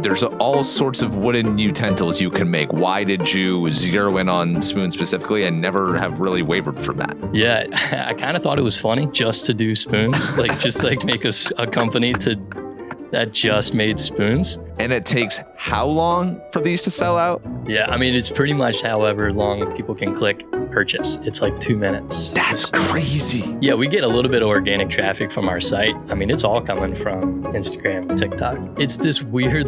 there's all sorts of wooden utensils you can make. Why did you zero in on spoons specifically and never have really wavered from that? Yeah, I kind of thought it was funny just to do spoons, just make a company that just made spoons. And it takes how long for these to sell out? Yeah, I mean, it's pretty much however long people can click purchase. It's like 2 minutes. That's crazy. Yeah, we get a little bit of organic traffic from our site. I mean, it's all coming from Instagram and TikTok. It's this weird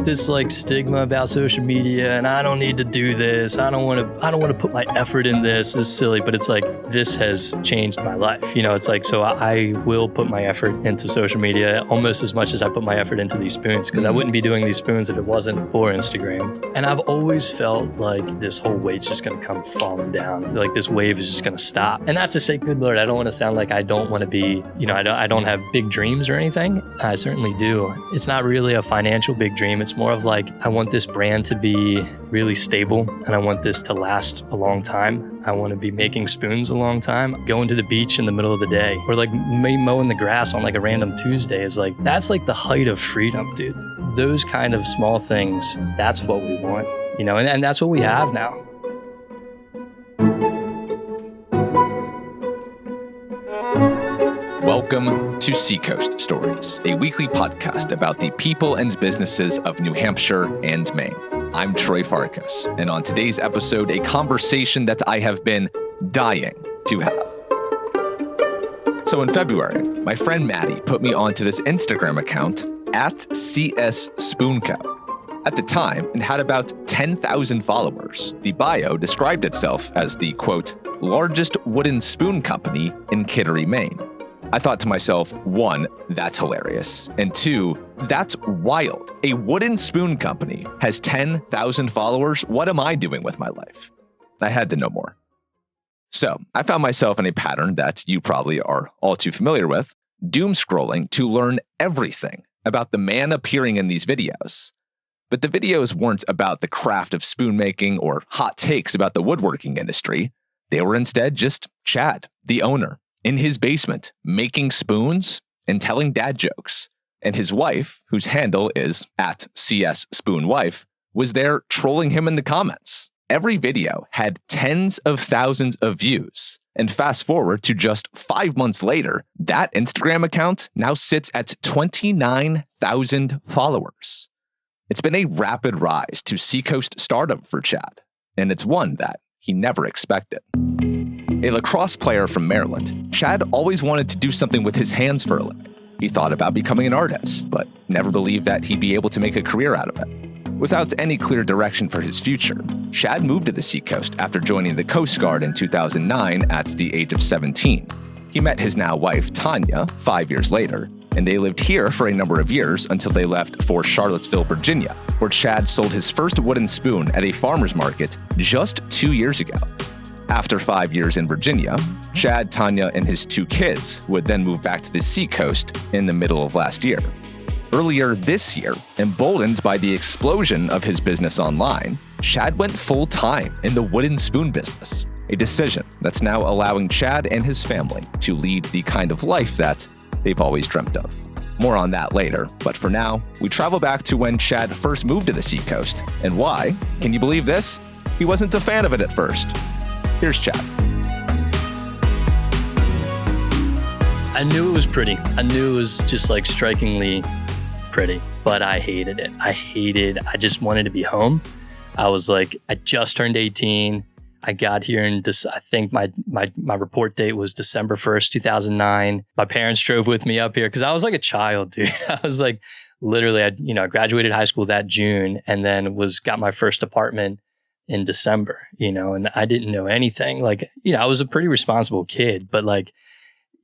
this stigma about social media, and I don't need to do this. I don't want to put my effort in this. It's silly, but it's like, this has changed my life. It's like, so I will put my effort into social media almost as much as I put my effort into these spoons, because I wouldn't be doing these spoons if it wasn't for Instagram. And I've always felt like this whole weight's just going to come falling down. Like this wave is just going to stop. And not to say, good Lord, I don't want to sound like I don't want to be, I don't have big dreams or anything. I certainly do. It's not really a financial big dream. It's more of like, I want this brand to be really stable, and I want this to last a long time. I want to be making spoons a long time. Going to the beach in the middle of the day, or like me mowing the grass on like a random Tuesday is like, that's like the height of freedom, dude. Those kind of small things, that's what we want, and that's what we have now. Welcome to Seacoast Stories, a weekly podcast about the people and businesses of New Hampshire and Maine. I'm Troy Farkas, and on today's episode, a conversation that I have been dying to have. So in February, my friend Maddie put me onto this Instagram account at CS Spoon Co. At the time, it had about 10,000 followers. The bio described itself as the, quote, largest wooden spoon company in Kittery, Maine. I thought to myself, 1, that's hilarious. And 2, that's wild. A wooden spoon company has 10,000 followers. What am I doing with my life? I had to know more. So I found myself in a pattern that you probably are all too familiar with, doom scrolling to learn everything about the man appearing in these videos. But the videos weren't about the craft of spoon making or hot takes about the woodworking industry. They were instead just Chad, the owner, in his basement, making spoons and telling dad jokes. And his wife, whose handle is at CS Spoon Wife, was there trolling him in the comments. Every video had tens of thousands of views. And fast forward to just 5 months later, that Instagram account now sits at 29,000 followers. It's been a rapid rise to Seacoast stardom for Chad, and it's one that he never expected. A lacrosse player from Maryland, Chad always wanted to do something with his hands for a living. He thought about becoming an artist, but never believed that he'd be able to make a career out of it. Without any clear direction for his future, Chad moved to the Seacoast after joining the Coast Guard in 2009 at the age of 17. He met his now wife, Tanya, 5 years later, and they lived here for a number of years until they left for Charlottesville, Virginia, where Chad sold his first wooden spoon at a farmer's market just 2 years ago. After 5 years in Virginia, Chad, Tanya, and his 2 kids would then move back to the Seacoast in the middle of last year. Earlier this year, emboldened by the explosion of his business online, Chad went full-time in the wooden spoon business, a decision that's now allowing Chad and his family to lead the kind of life that they've always dreamt of. More on that later, but for now, we travel back to when Chad first moved to the Seacoast, and why, can you believe this? He wasn't a fan of it at first. Here's Chad. I knew it was pretty. I knew it was just like strikingly pretty, but I hated it. I just wanted to be home. I was like, I just turned 18. I got here in I think my report date was December 1st, 2009. My parents drove with me up here because I was like a child, dude. I was like, literally, I graduated high school that June and then got my first apartment in December, and I didn't know anything. I was a pretty responsible kid, but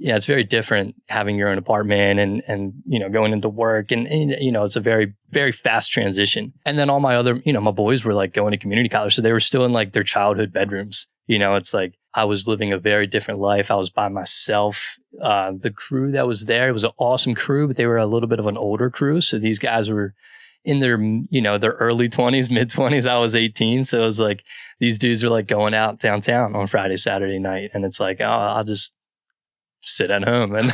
it's very different having your own apartment and going into work and it's a very, very fast transition. And then all my other, my boys were going to community college. So they were still in their childhood bedrooms. It's like I was living a very different life. I was by myself. The crew that was there, it was an awesome crew, but they were a little bit of an older crew. So these guys were in their, their early 20s, mid 20s. I was 18. So it was like, these dudes were going out downtown on Friday, Saturday night. And it's like, oh, I'll just sit at home and,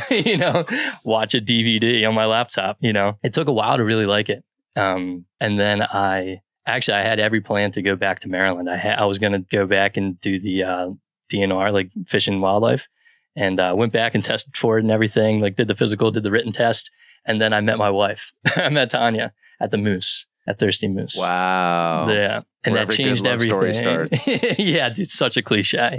watch a DVD on my laptop. It took a while to really like it. And then I had every plan to go back to Maryland. I was going to go back and do the DNR, like Fish and Wildlife, and went back and tested for it and everything, like did the physical, did the written test. And then I met my wife. I met Tanya at the Moose, at Thirsty Moose. Wow. Yeah. And where that changed every good everything. love story starts. Yeah, dude, such a cliche.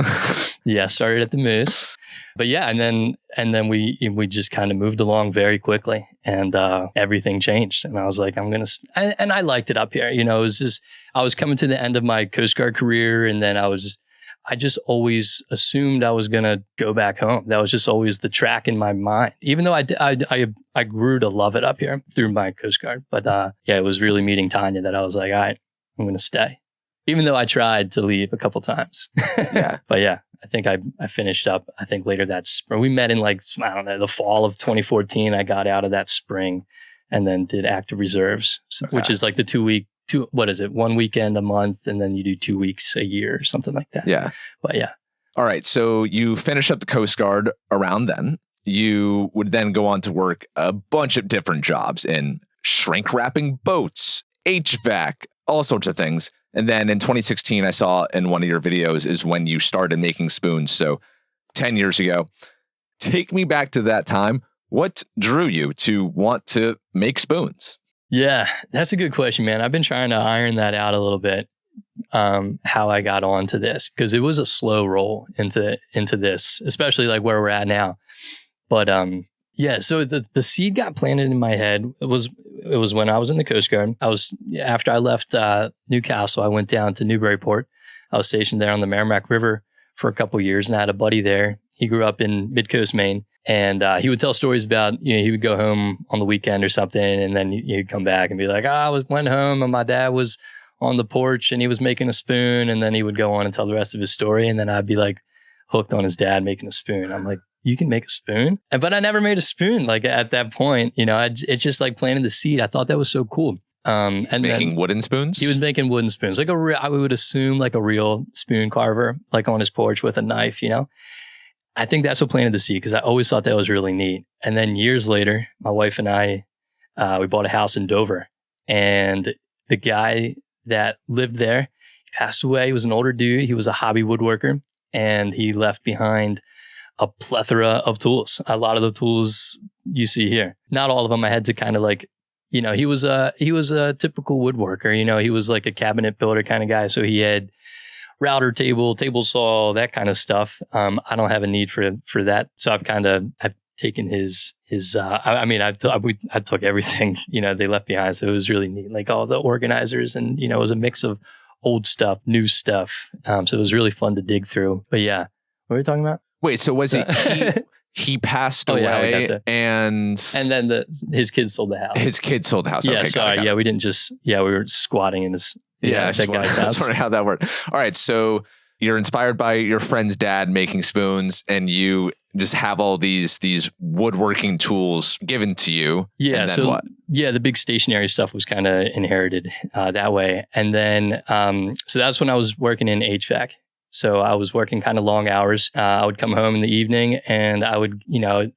Yeah, started at the Moose. But yeah, and then we just kind of moved along very quickly, and everything changed. And I was like, and I liked it up here. You know, it was just, I was coming to the end of my Coast Guard career, and then I just always assumed I was going to go back home. That was just always the track in my mind, even though I grew to love it up here through my Coast Guard. But yeah, it was really meeting Tanya that I was like, all right, I'm going to stay, even though I tried to leave a couple times. Yeah. But yeah, I think I finished up, I think later that spring. We met in the fall of 2014. I got out of that spring and then did active reserves, which is like the 2 week, 1 weekend a month, and then you do 2 weeks a year or something like that. Yeah. But yeah. All right. So you finish up the Coast Guard around then. You would then go on to work a bunch of different jobs in shrink wrapping boats, HVAC, all sorts of things. And then in 2016, I saw in one of your videos is when you started making spoons. So 10 years ago. Take me back to that time. What drew you to want to make spoons? Yeah, that's a good question, man. I've been trying to iron that out a little bit, how I got onto this, because it was a slow roll into this, especially like where we're at now. But yeah, so the seed got planted in my head. It was when I was in the Coast Guard. After I left Newcastle, I went down to Newburyport. I was stationed there on the Merrimack River for a couple of years, and I had a buddy there. He grew up in Mid-Coast, Maine. And he would tell stories about, he would go home on the weekend or something, and then he'd come back and be like, went home and my dad was on the porch and he was making a spoon. And then he would go on and tell the rest of his story. And then I'd be like hooked on his dad making a spoon. I'm like, you can make a spoon? But I never made a spoon. Like at that point, it's just like planting the seed. I thought that was so cool. And making wooden spoons? He was making wooden spoons, like I would assume like a real spoon carver, like on his porch with a knife, I think that's what planted the seed, because I always thought that was really neat. And then years later, my wife and I, we bought a house in Dover, and the guy that lived there passed away. He was an older dude. He was a hobby woodworker, and he left behind a plethora of tools. A lot of the tools you see here, not all of them. I had to kind of like, he was a typical woodworker. He was like a cabinet builder kind of guy. So he had router table saw, that kind of stuff. I don't have a need for that. So I've taken his I took everything, they left behind. So it was really neat, like all the organizers, and, it was a mix of old stuff, new stuff. So it was really fun to dig through. But yeah, what were we talking about? Wait, so was he passed away, and then his kids sold the house. His kids sold the house. Yeah, okay, sorry. got it. Yeah, we didn't just, we were squatting in his, that guy's house. Sorry how that worked. All right, so you're inspired by your friend's dad making spoons, and you just have all these woodworking tools given to you. Yeah. And then so what? Yeah, the big stationary stuff was kind of inherited that way. And then, so that's when I was working in HVAC. So I was working kind of long hours. I would come home in the evening, and I would,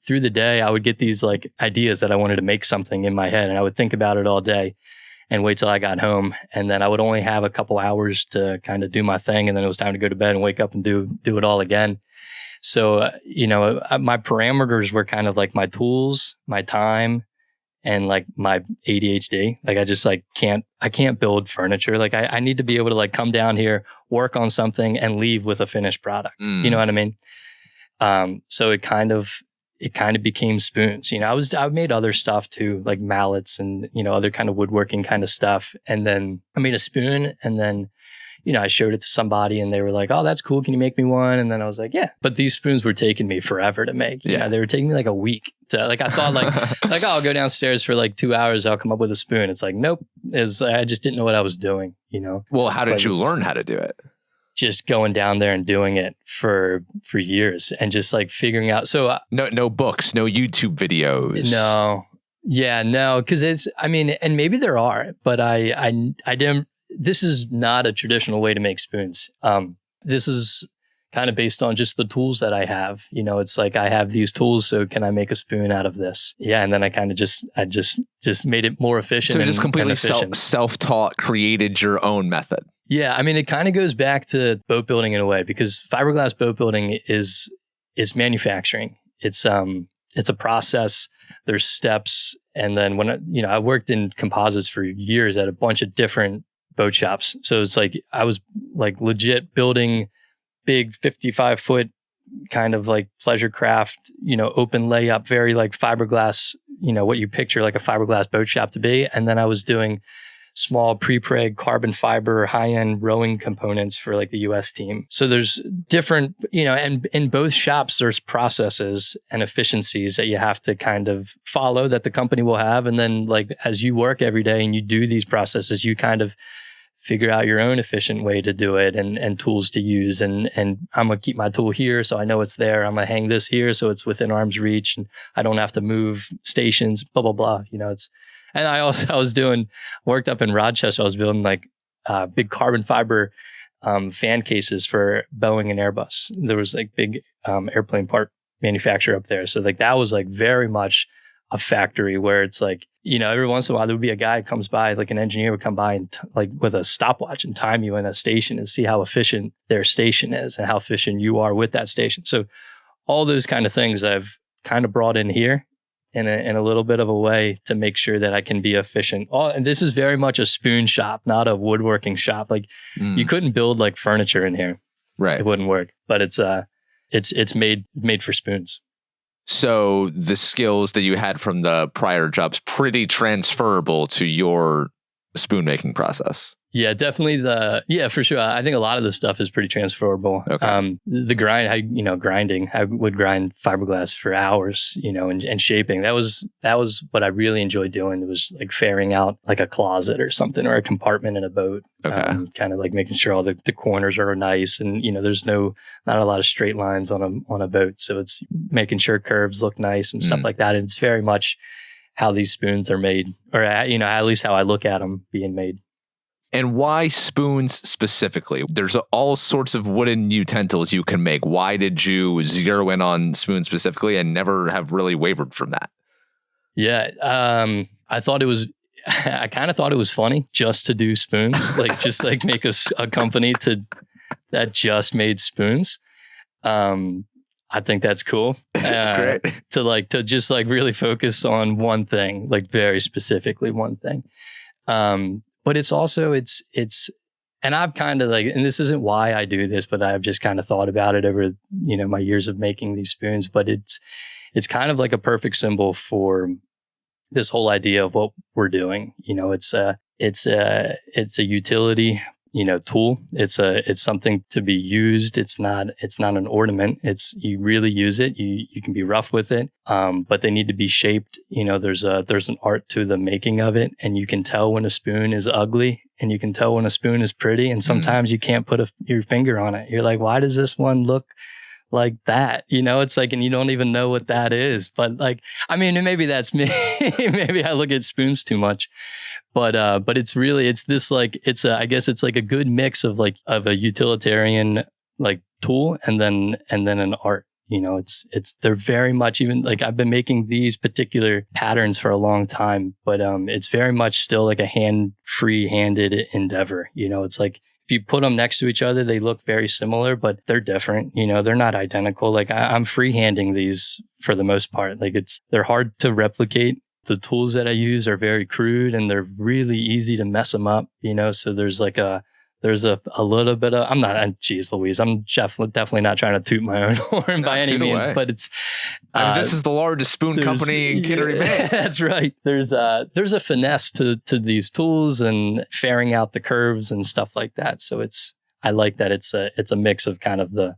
through the day, I would get these like ideas that I wanted to make something in my head, and I would think about it all day and wait till I got home. And then I would only have a couple hours to kind of do my thing. And then it was time to go to bed and wake up and do it all again. So, my parameters were kind of like my tools, my time, and like my ADHD. Like I can't build furniture. Like I need to be able to like come down here, work on something, and leave with a finished product. You know what I mean? So it kind of became spoons. I made other stuff too, like mallets and, other kind of woodworking kind of stuff. And then I made a spoon, and then, I showed it to somebody, and they were like, "Oh, that's cool. Can you make me one?" And then I was like, "Yeah." But these spoons were taking me forever to make. They were taking me like a week to, like, I thought like, I'll go downstairs for like 2 hours. I'll come up with a spoon. It's like, nope. I just didn't know what I was doing, Well, how did you learn how to do it? Just going down there and doing it for years, and just like figuring out. So no books, no YouTube videos. No. Yeah, no. Cause and maybe there are, but I didn't, this is not a traditional way to make spoons. This is kind of based on just the tools that I have. It's like I have these tools, so can I make a spoon out of this? Yeah, and then I kind of just made it more efficient. So just completely efficient. self-taught, created your own method. Yeah, I mean, it kind of goes back to boat building in a way, because fiberglass boat building is manufacturing. It's a process. There's steps, and then when I worked in composites for years at a bunch of different boat shops. So it's like I was like legit building big 55-foot kind of like pleasure craft, open layup, very like fiberglass, what you picture like a fiberglass boat shop to be. And then I was doing small pre-preg carbon fiber high-end rowing components for like the US team. So there's different, and in both shops, there's processes and efficiencies that you have to kind of follow that the company will have. And then like, as you work every day and you do these processes, you kind of figure out your own efficient way to do it and tools to use. And I'm going to keep my tool here, so I know it's there. I'm going to hang this here, so it's within arm's reach and I don't have to move stations, blah, blah, blah. And I worked up in Rochester. I was building like big carbon fiber fan cases for Boeing and Airbus. There was like big airplane part manufacturer up there. So like that was like very much a factory where it's like, every once in a while there would be a guy who comes by, like an engineer would come by and like with a stopwatch and time you in a station and see how efficient their station is and how efficient you are with that station. So all those kind of things I've kind of brought in here in a little bit of a way to make sure that I can be efficient. And this is very much a spoon shop, not a woodworking shop. Like you couldn't build like furniture in here. Right. It wouldn't work, but it's made for spoons. So the skills that you had from the prior jobs, pretty transferable to your spoon making process. Yeah, definitely. For sure. I think a lot of the stuff is pretty transferable. Okay. The grinding, I would grind fiberglass for hours, and shaping. That was what I really enjoyed doing. It was like fairing out like a closet or something, or a compartment in a boat. Okay. Kind of like making sure all the corners are nice, and there's not a lot of straight lines on a boat. So it's making sure curves look nice and stuff like that. And it's very much how these spoons are made, or at least how I look at them being made. And why spoons specifically? There's all sorts of wooden utensils you can make. Why did you zero in on spoons specifically and never have really wavered from that? Yeah, I kind of thought it was funny just to do spoons, like just like make a company that just made spoons. I think that's cool. That's great. To just like really focus on one thing, like very specifically one thing. But it's also, and I've kind of like, and this isn't why I do this, but I've just kind of thought about it over, my years of making these spoons, but it's kind of like a perfect symbol for this whole idea of what we're doing. It's a utility, tool. It's something to be used. It's not an ornament. You really use it. You can be rough with it. But they need to be shaped. There's an art to the making of it, and you can tell when a spoon is ugly and you can tell when a spoon is pretty. And sometimes you can't put your finger on it. You're like, why does this one look like that? It's like, and you don't even know what that is. But like, I mean, maybe that's me. Maybe I look at spoons too much. But it's this like, I guess it's like a good mix of a utilitarian like tool and then an art. They're very much, even like I've been making these particular patterns for a long time, but it's very much still like a free-handed endeavor. It's like if you put them next to each other, they look very similar, but they're different. They're not identical. Like I'm free-handing these for the most part. Like they're hard to replicate. The tools that I use are very crude and they're really easy to mess them up, so there's like a little bit of, geez Louise, I'm definitely not trying to toot my own horn by any means, but it's, this is the largest spoon company in Kittery, Maine. That's right. There's a finesse to these tools and fairing out the curves and stuff like that. So I like that it's a mix of kind of the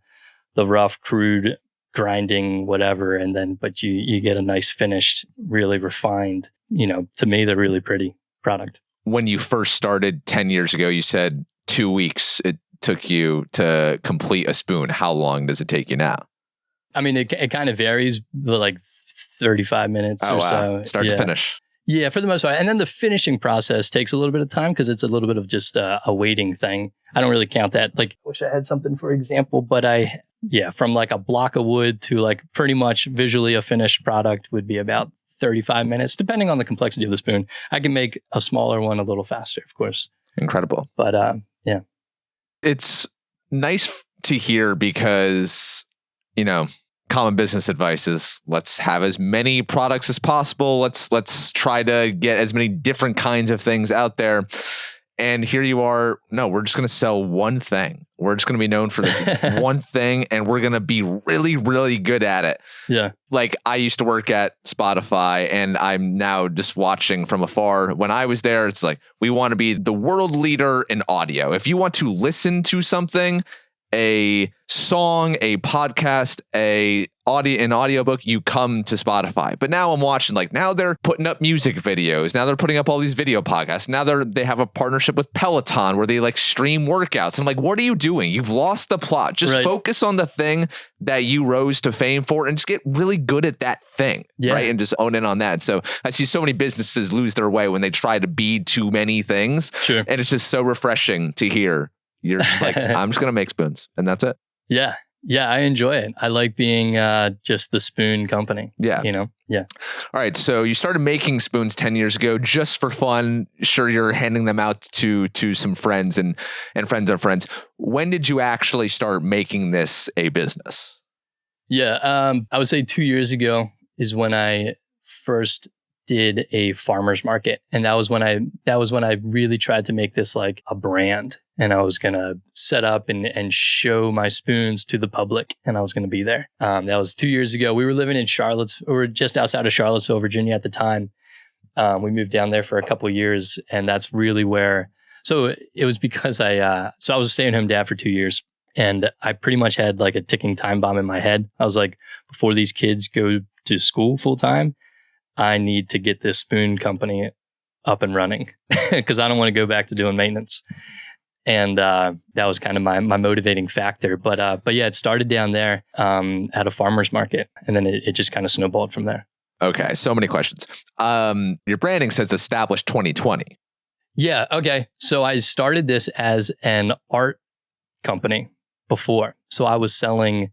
rough, crude, grinding, whatever, but you get a nice finished, really refined, to me, they're really pretty product. When you first started 10 years ago, you said 2 weeks it took you to complete a spoon. How long does it take you now? I mean, it kind of varies, but like 35 minutes or so. Start to finish. Yeah, for the most part. And then the finishing process takes a little bit of time because it's a little bit of just a waiting thing. I don't really count that. Like, I wish I had something for example, but from like a block of wood to like pretty much visually a finished product would be about 35 minutes, depending on the complexity of the spoon. I can make a smaller one a little faster, of course. Incredible. But yeah. It's nice to hear because, common business advice is let's have as many products as possible. Let's try to get as many different kinds of things out there. And here you are. No, we're just going to sell one thing. We're just going to be known for this one thing, and we're going to be really, really good at it. Yeah. Like I used to work at Spotify, and I'm now just watching from afar. When I was there, it's like, we want to be the world leader in audio. If you want to listen to something, a song, a podcast, an audiobook, you come to Spotify. But now I'm watching, like, now they're putting up music videos. Now they're putting up all these video podcasts. Now they have a partnership with Peloton where they like stream workouts. I'm like, what are you doing? You've lost the plot. Just focus on the thing that you rose to fame for and just get really good at that thing. Yeah. Right. And just own in on that. So I see so many businesses lose their way when they try to be too many things. Sure. And it's just so refreshing to hear. You're just like, I'm just going to make spoons and that's it. Yeah. Yeah. I enjoy it. I like being just the spoon company. Yeah. Yeah. All right. So you started making spoons 10 years ago just for fun. Sure. You're handing them out to some friends and friends of friends. When did you actually start making this a business? Yeah. I would say 2 years ago is when I first did a farmer's market. And that was when I really tried to make this like a brand. And I was going to set up and show my spoons to the public. And I was going to be there. That was 2 years ago. We were living in Charlottesville. We were just outside of Charlottesville, Virginia at the time. We moved down there for a couple of years. And that's really where, so it was because I was a stay-at-home dad for 2 years. And I pretty much had like a ticking time bomb in my head. I was like, before these kids go to school full time, I need to get this spoon company up and running because I don't want to go back to doing maintenance. And that was kind of my motivating factor. But yeah, it started down there at a farmer's market. And then it just kind of snowballed from there. Okay. So many questions. Your branding says established 2020. Yeah. Okay. So I started this as an art company before. So I was selling,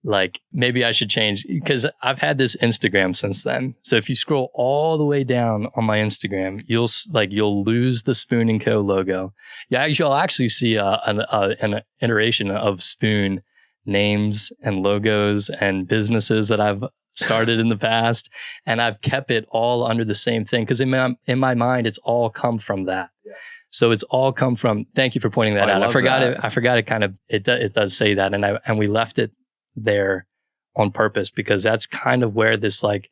like, maybe I should change because I've had this Instagram since then. So if you scroll all the way down on my Instagram, you'll lose the Spoon & Co. logo. Yeah, you'll actually see an iteration of Spoon names and logos and businesses that I've started in the past, and I've kept it all under the same thing because in my mind, it's all come from that. Yeah. So it's all come from. Thank you for pointing that out. I forgot it. I forgot it. Kind of it does say that, and we left it there on purpose because that's kind of where this like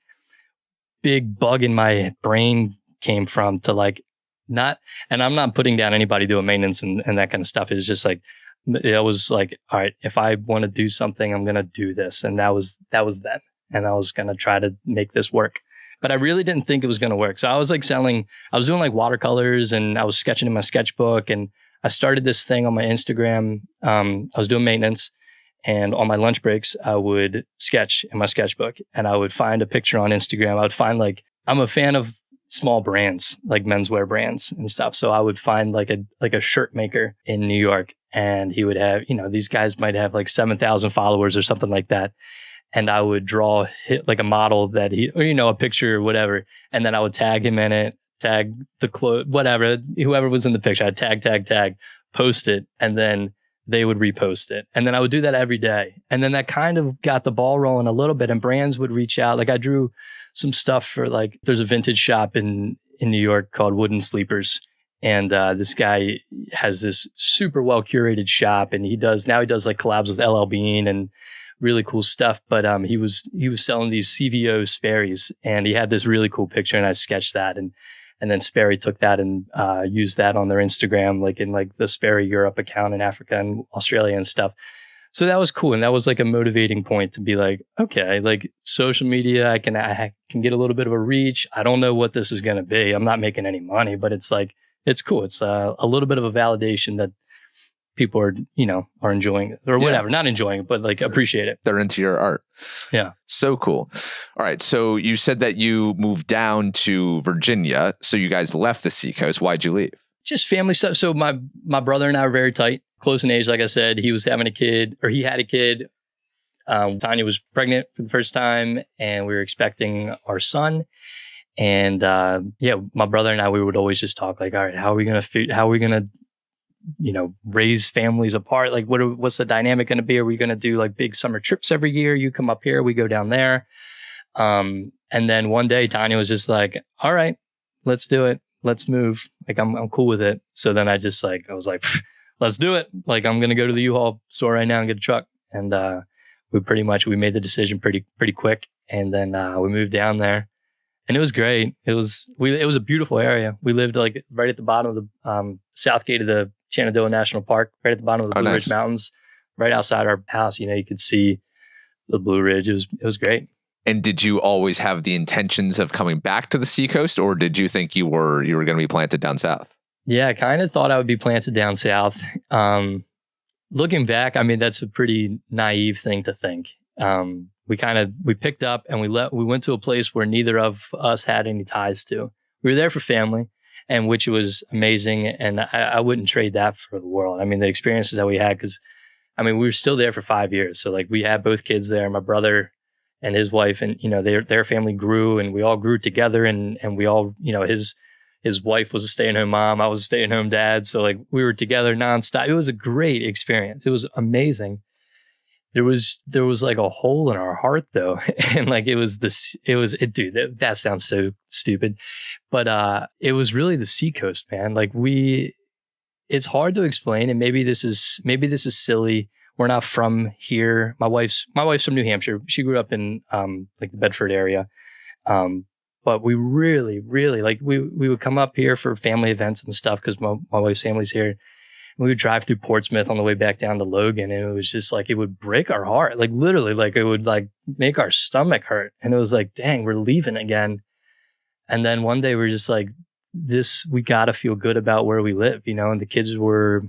big bug in my brain came from to like not, and I'm not putting down anybody doing maintenance and that kind of stuff. It's just like, it was like, all right, if I want to do something, I'm going to do this. And that was then. And I was going to try to make this work, but I really didn't think it was going to work. So I was like I was doing like watercolors and I was sketching in my sketchbook, and I started this thing on my Instagram. I was doing maintenance. And on my lunch breaks, I would sketch in my sketchbook and I would find a picture on Instagram. I would find I'm a fan of small brands, like menswear brands and stuff. So I would find like a shirt maker in New York, and he would have, these guys might have like 7,000 followers or something like that. And I would draw like a model that a picture or whatever. And then I would tag him in it, tag the clothes, whatever, whoever was in the picture. I'd tag, post it, and then they would repost it. And then I would do that every day. And then that kind of got the ball rolling a little bit, and brands would reach out. Like I drew some stuff for there's a vintage shop in New York called Wooden Sleepers. And this guy has this super well curated shop, and he does like collabs with LL Bean and really cool stuff. But he was selling these CVO Sperry's, and he had this really cool picture, and I sketched that. And then Sperry took that and used that on their Instagram, like in like the Sperry Europe account in Africa and Australia and stuff. So that was cool. And that was like a motivating point to be like, okay, like social media, I can get a little bit of a reach. I don't know what this is going to be. I'm not making any money, but it's like, it's cool. It's a little bit of a validation that people are enjoying it or whatever, not enjoying it, but like appreciate it. They're into your art. Yeah. So cool. All right. So you said that you moved down to Virginia. So you guys left the Seacoast. Why'd you leave? Just family stuff. So my brother and I were very tight, close in age. Like I said, he was having a kid, or he had a kid Tanya was pregnant for the first time, and we were expecting our son. And my brother and I, we would always just talk like, all right, how are we gonna raise families apart? Like, what's the dynamic going to be? Are we going to do like big summer trips every year? You come up here, we go down there. And then one day Tanya was just like, all right, let's do it. Let's move. Like, I'm cool with it. So then I was like, let's do it. Like, I'm going to go to the U-Haul store right now and get a truck. And, we made the decision pretty quick. And then, we moved down there, and it was great. It was a beautiful area. We lived like right at the bottom of the, south gate of the Shenandoah National Park, right at the bottom of the Blue Ridge Mountains, right outside our house. You could see the Blue Ridge. It was great. And did you always have the intentions of coming back to the Seacoast, or did you think you were going to be planted down south? Yeah, I kind of thought I would be planted down south. Looking back, I mean, that's a pretty naive thing to think. We picked up and we went to a place where neither of us had any ties to. We were there for family, and which was amazing. And I wouldn't trade that for the world. I mean, the experiences that we had, because we were still there for 5 years. So like, we had both kids there, my brother and his wife, and their family grew, and we all grew together, and we all, his wife was a stay-at-home mom, I was a stay-at-home dad, so like, we were together nonstop. It was a great experience. It was amazing. There was like a hole in our heart though, and like, dude, that sounds so stupid, but it was really the Seacoast, man. Like, it's hard to explain, and maybe this is silly. We're not from here. My wife's from New Hampshire. She grew up in like the Bedford area. But we really, really, like, we would come up here for family events and stuff, because my wife's family's here. We would drive through Portsmouth on the way back down to Logan, and it was just like, it would break our heart. Like, literally, like, it would like make our stomach hurt. And it was like, dang, we're leaving again. And then one day we're just like, we got to feel good about where we live, and the kids were,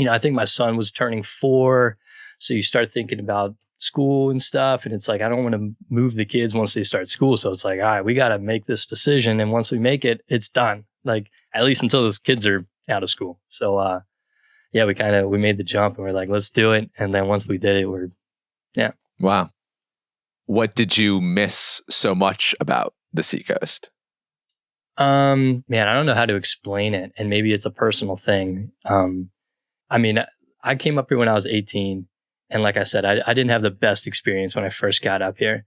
I think my son was turning 4. So you start thinking about school and stuff. And it's like, I don't want to move the kids once they start school. So it's like, all right, we got to make this decision. And once we make it, it's done. Like, at least until those kids are out of school. So, we made the jump, and we're like, let's do it. And then once we did it, Wow. What did you miss so much about the Seacoast? Man, I don't know how to explain it. And maybe it's a personal thing. I came up here when I was 18. And like I said, I didn't have the best experience when I first got up here.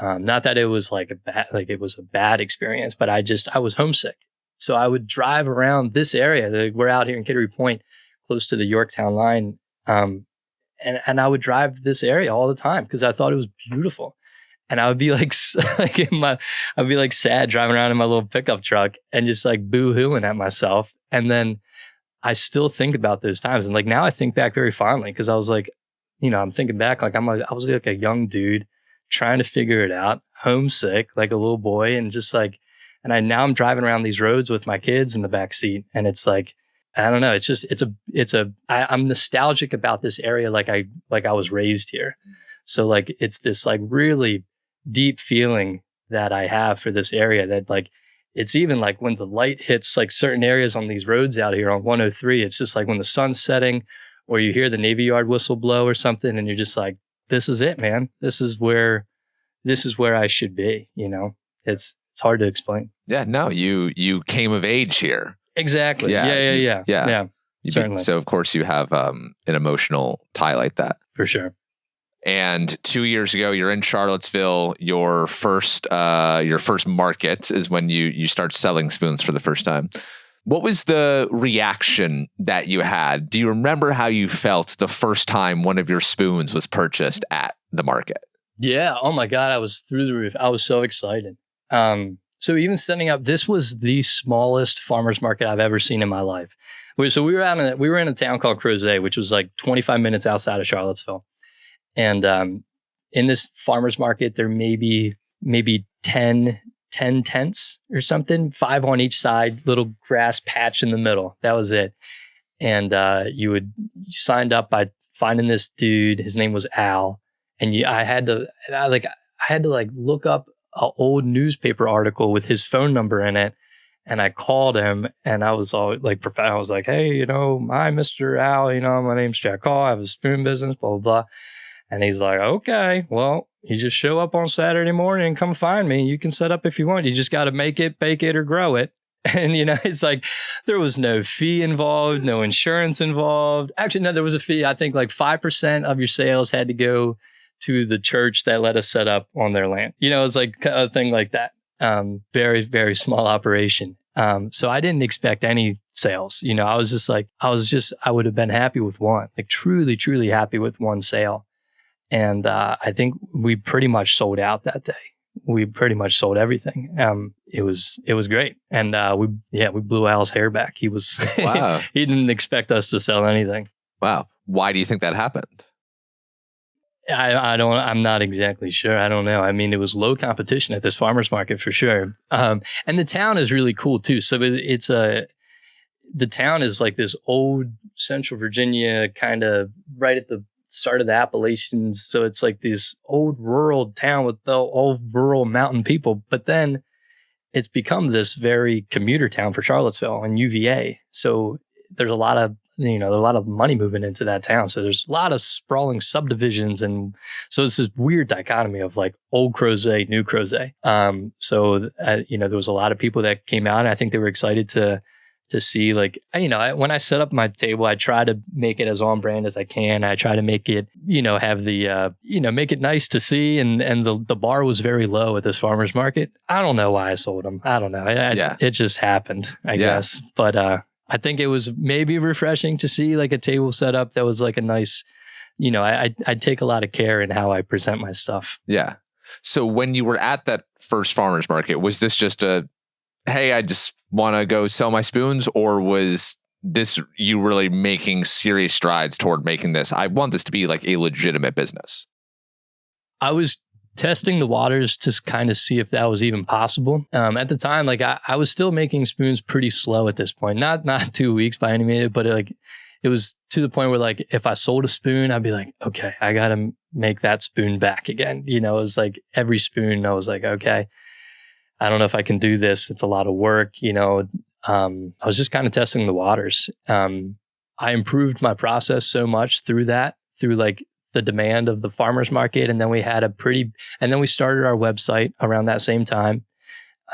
Not that it was like it was a bad experience, but I was homesick. So I would drive around this area. We're out here in Kittery Point, close to the Yorktown line. And I would drive this area all the time because I thought it was beautiful. And I would be like, I'd be like sad driving around in my little pickup truck and just like boo-hooing at myself. And then I still think about those times. And like, now I think back very fondly, because I was like, I'm thinking back, like, I was like a young dude trying to figure it out, homesick, like a little boy. And just like, now I'm driving around these roads with my kids in the back seat. And it's like, I don't know. I'm nostalgic about this area. Like I was raised here. So like, it's this like really deep feeling that I have for this area, that like, it's even like when the light hits like certain areas on these roads out here on 103, it's just like when the sun's setting, or you hear the Navy Yard whistle blow or something, and you're just like, this is it, man. This is where I should be. It's hard to explain. Yeah, no, you came of age here. Exactly. Yeah. Certainly. So of course you have an emotional tie like that. For sure. And 2 years ago, you're in Charlottesville. Your first market is when you start selling spoons for the first time. What was the reaction that you had? Do you remember how you felt the first time one of your spoons was purchased at the market? Yeah. Oh my God. I was through the roof. I was so excited. So even setting up, this was the smallest farmer's market I've ever seen in my life. So we were in a town called Crozet, which was like 25 minutes outside of Charlottesville. And in this farmer's market, there may be maybe 10 tents or something, 5 on each side, little grass patch in the middle. That was it. And you signed up by finding this dude. His name was Al. And I had to look up an old newspaper article with his phone number in it. And I called him, and I was all like, I was like, hey, hi, Mr. Al, my name's Jack Coll. I have a spoon business, blah, blah, blah. And he's like, okay, well, you just show up on Saturday morning and come find me. You can set up if you want. You just got to make it, bake it, or grow it. And, it's like there was no fee involved, no insurance involved. Actually, no, there was a fee. I think like 5% of your sales had to go to the church that let us set up on their land. It was like a thing like that. Very, very small operation. So I didn't expect any sales. I would have been happy with one, like truly, truly happy with one sale. And I think we pretty much sold out that day. We pretty much sold everything. It was great. And we blew Al's hair back. He was, wow. He didn't expect us to sell anything. Wow. Why do you think that happened? I'm not exactly sure. I don't know. I mean, it was low competition at this farmer's market for sure. And the town is really cool too. So the town is like this old Central Virginia, kind of right at the start of the Appalachians. So it's like this old rural town with the old rural mountain people. But then it's become this very commuter town for Charlottesville and UVA. So there's a lot of money moving into that town. So there's a lot of sprawling subdivisions. And so it's this weird dichotomy of like old Crozet, new Crozet. There was a lot of people that came out, and I think they were excited to see, like, when I set up my table, I try to make it as on brand as I can. I try to make it, have the, make it nice to see. And the bar was very low at this farmer's market. I don't know why I sold them. I don't know. It just happened, I guess. But, I think it was maybe refreshing to see like a table set up that was like a nice, I take a lot of care in how I present my stuff. Yeah. So when you were at that first farmer's market, was this just hey, I just want to go sell my spoons? Or was this you really making serious strides toward making this? I want this to be like a legitimate business. I was testing the waters to kind of see if that was even possible. At the time, like I was still making spoons pretty slow at this point. Not 2 weeks by any means, but it was to the point where like if I sold a spoon, I'd be like, okay, I got to make that spoon back again. It was like every spoon, I was like, okay, I don't know if I can do this. It's a lot of work. I was just kind of testing the waters. I improved my process so much through like the demand of the farmer's market. And then we started our website around that same time.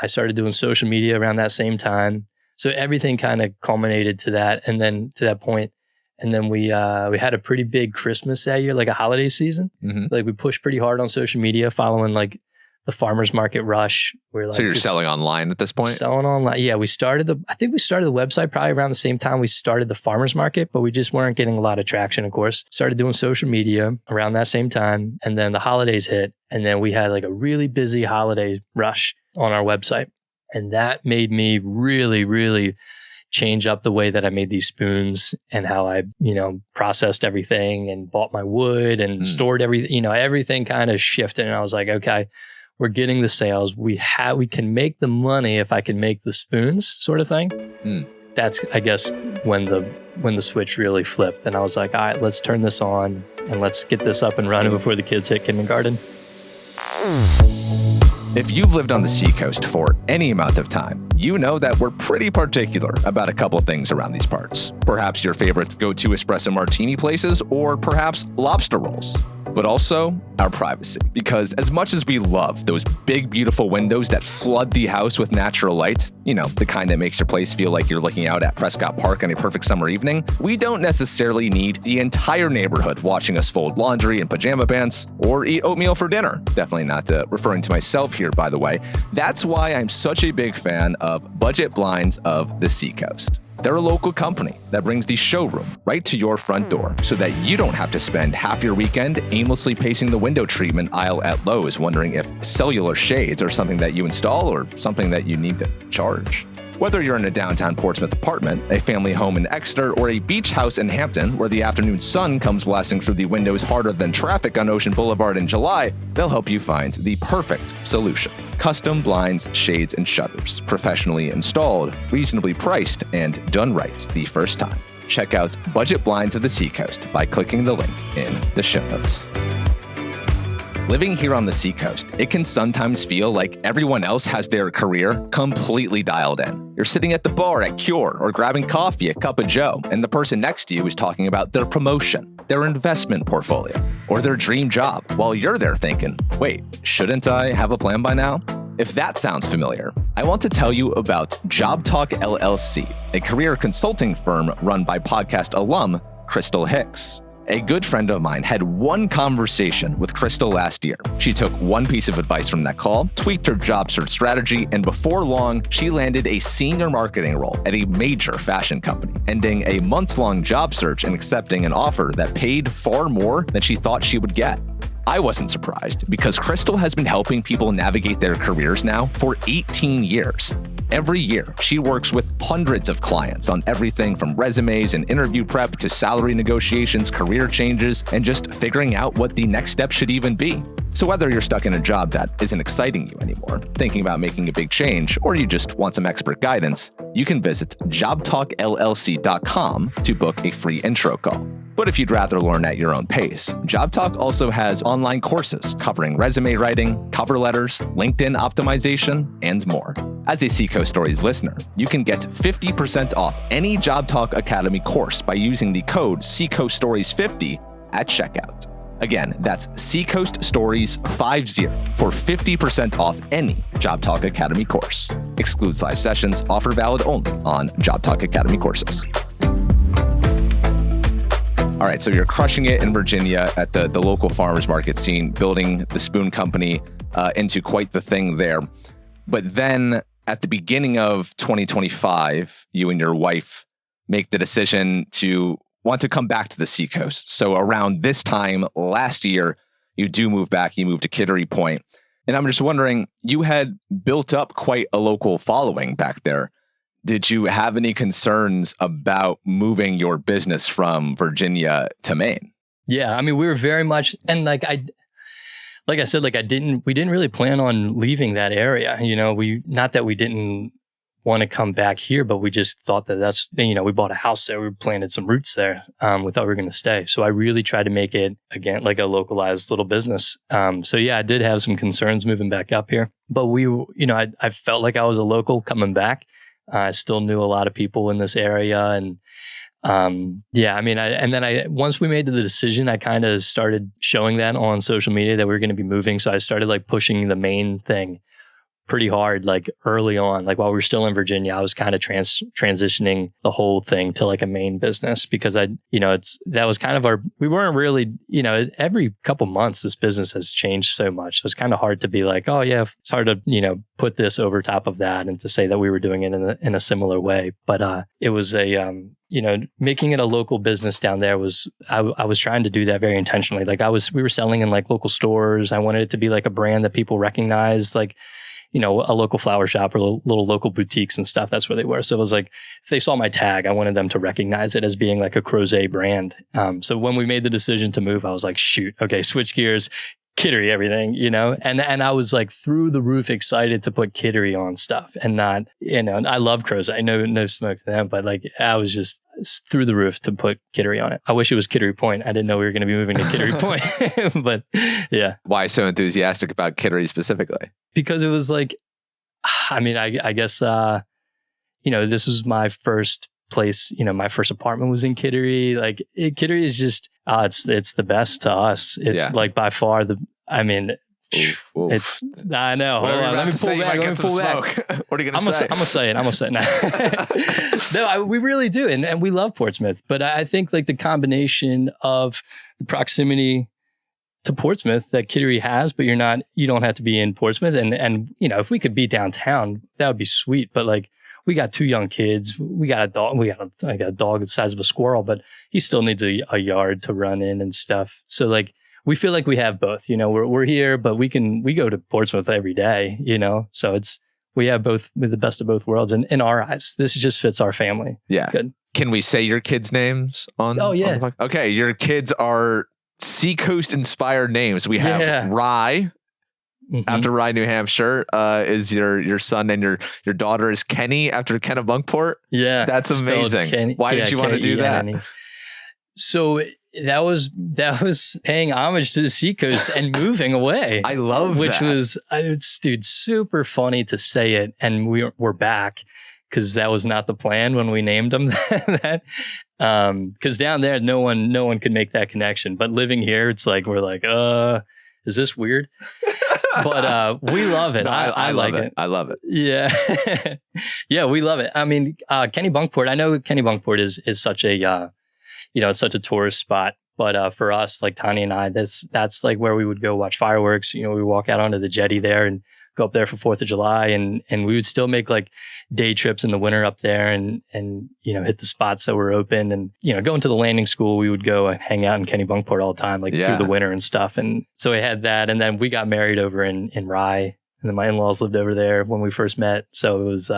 I started doing social media around that same time. So everything kind of culminated to that. And then to that point. And then we had a pretty big Christmas that year, like a holiday season. Mm-hmm. Like we pushed pretty hard on social media following like the farmer's market rush. So you're selling online at this point? Selling online. Yeah, we started the website probably around the same time we started the farmer's market, but we just weren't getting a lot of traction, of course. Started doing social media around that same time. And then the holidays hit. And then we had like a really busy holiday rush on our website. And that made me really, really change up the way that I made these spoons and how I, processed everything and bought my wood and stored everything, everything kind of shifted. And I was like, okay, we're getting the sales. We can make the money if I can make the spoons, sort of thing. That's, I guess, when the switch really flipped. And I was like, all right, let's turn this on and let's get this up and running before the kids hit kindergarten. If you've lived on the Seacoast for any amount of time, you know that we're pretty particular about a couple things around these parts. Perhaps your favorite go-to espresso martini places, or perhaps lobster rolls. But also our privacy. Because as much as we love those big, beautiful windows that flood the house with natural light, the kind that makes your place feel like you're looking out at Prescott Park on a perfect summer evening, we don't necessarily need the entire neighborhood watching us fold laundry in pajama pants or eat oatmeal for dinner. Definitely not referring to myself here, by the way. That's why I'm such a big fan of Budget Blinds of the Seacoast. They're a local company that brings the showroom right to your front door so that you don't have to spend half your weekend aimlessly pacing the window treatment aisle at Lowe's wondering if cellular shades are something that you install or something that you need to charge. Whether you're in a downtown Portsmouth apartment, a family home in Exeter, or a beach house in Hampton where the afternoon sun comes blasting through the windows harder than traffic on Ocean Boulevard in July, they'll help you find the perfect solution. Custom blinds, shades, and shutters, professionally installed, reasonably priced, and done right the first time. Check out Budget Blinds of the Seacoast by clicking the link in the show notes. Living here on the Seacoast, it can sometimes feel like everyone else has their career completely dialed in. You're sitting at the bar at Cure or grabbing coffee at Cup of Joe, and the person next to you is talking about their promotion, their investment portfolio, or their dream job, while you're there thinking, wait, shouldn't I have a plan by now? If that sounds familiar, I want to tell you about JOBTALK LLC, a career consulting firm run by podcast alum Crystal Hicks. A good friend of mine had one conversation with Crystal last year. She took one piece of advice from that call, tweaked her job search strategy, and before long, she landed a senior marketing role at a major fashion company, ending a months-long job search and accepting an offer that paid far more than she thought she would get. I wasn't surprised because Crystal has been helping people navigate their careers now for 18 years. Every year, she works with hundreds of clients on everything from resumes and interview prep to salary negotiations, career changes, and just figuring out what the next step should even be. So whether you're stuck in a job that isn't exciting you anymore, thinking about making a big change, or you just want some expert guidance, you can visit jobtalkllc.com to book a free intro call. But if you'd rather learn at your own pace, JOBTALK also has online courses covering resume writing, cover letters, LinkedIn optimization, and more. As a Seacoast Stories listener, you can get 50% off any JOBTALK Academy course by using the code Seacoast Stories 50 at checkout. Again, that's Seacoast Stories 50 for 50% off any JOBTALK Academy course. Excludes live sessions, offer valid only on JOBTALK Academy courses. All right, so you're crushing it in Virginia at the local farmers market scene, building the Spoon Company into quite the thing there. But then at the beginning of 2025, you and your wife make the decision to want to come back to the Seacoast. So around this time last year, you do move back, you moved to Kittery Point. And I'm just wondering, you had built up quite a local following back there. Did you have any concerns about moving your business from Virginia to Maine? Yeah, I mean, we were very much, and like I said, we didn't really plan on leaving that area. You know, not that we didn't want to come back here, but we just thought that we bought a house there. We planted some roots there. We thought we were going to stay. So I really tried to make it, again, like a localized little business. So yeah, I did have some concerns moving back up here, but I felt like I was a local coming back. I still knew a lot of people in this area. And once we made the decision, I kind of started showing that on social media that we were going to be moving. So I started like pushing the Maine thing pretty hard, like early on, like while we were still in Virginia. I was kind of transitioning the whole thing to like a Maine business because that was kind of we weren't really, every couple months this business has changed so much. So it's kind of hard to be like, oh yeah, it's hard to, put this over top of that and to say that we were doing it in a similar way. But it was making it a local business down there was, I was trying to do that very intentionally. Like we were selling in like local stores. I wanted it to be like a brand that people recognize, like, a local flower shop or little local boutiques and stuff. That's where they were. So it was like, if they saw my tag, I wanted them to recognize it as being like a Crozet brand. So when we made the decision to move, I was like, shoot, okay, switch gears, Kittery, everything, and I was like through the roof excited to put Kittery on stuff and not, I love Crozet, no smoke to them, but like I was just through the roof to put Kittery on it. I wish it was Kittery Point. I didn't know we were going to be moving to Kittery Point, but yeah. Why so enthusiastic about Kittery specifically? Because it was like, I mean, I guess, this was my first place, my first apartment was in Kittery. Like Kittery is just, it's the best to us. It's like by far I know. Hold on. Let me pull back. What are you going to say? I'm going to say it. No, we really do. And we love Portsmouth, but I think like the combination of the proximity to Portsmouth that Kittery has, but you don't have to be in Portsmouth. And if we could be downtown, that would be sweet. But like, we got 2 young kids. We got a dog. I got a dog the size of a squirrel, but he still needs a yard to run in and stuff. So like, we feel like we have both. We're here, but we go to Portsmouth every day. So we have both, with the best of both worlds. And in our eyes, this just fits our family. Yeah. Good. Can we say your kids' names on? Oh yeah. On okay, your kids are Seacoast inspired names. We have Rye. Mm-hmm. After Rye, New Hampshire, is your son, and your daughter is Kenny after Kennebunkport. Yeah, that's amazing. Why did you want to do that? So that was paying homage to the Seacoast and moving away. I love which that. was, dude, super funny to say it. And we're back because that was not the plan when we named them that. Because down there, no one could make that connection. But living here, it's like we're like, is this weird? But we love it. No, I like it. I love it. Yeah. Yeah, we love it. I mean, Kennebunkport, I know Kennebunkport is such a, it's such a tourist spot. But for us, like Tanya and I, that's like where we would go watch fireworks. We walk out onto the jetty there and go up there for 4th of July. And we would still make like day trips in the winter up there and hit the spots that were open. And, going to the landing school, we would go and hang out in Kennebunkport all the time, like through the winter and stuff. And so we had that. And then we got married over in Rye. And then my in-laws lived over there when we first met. So it was,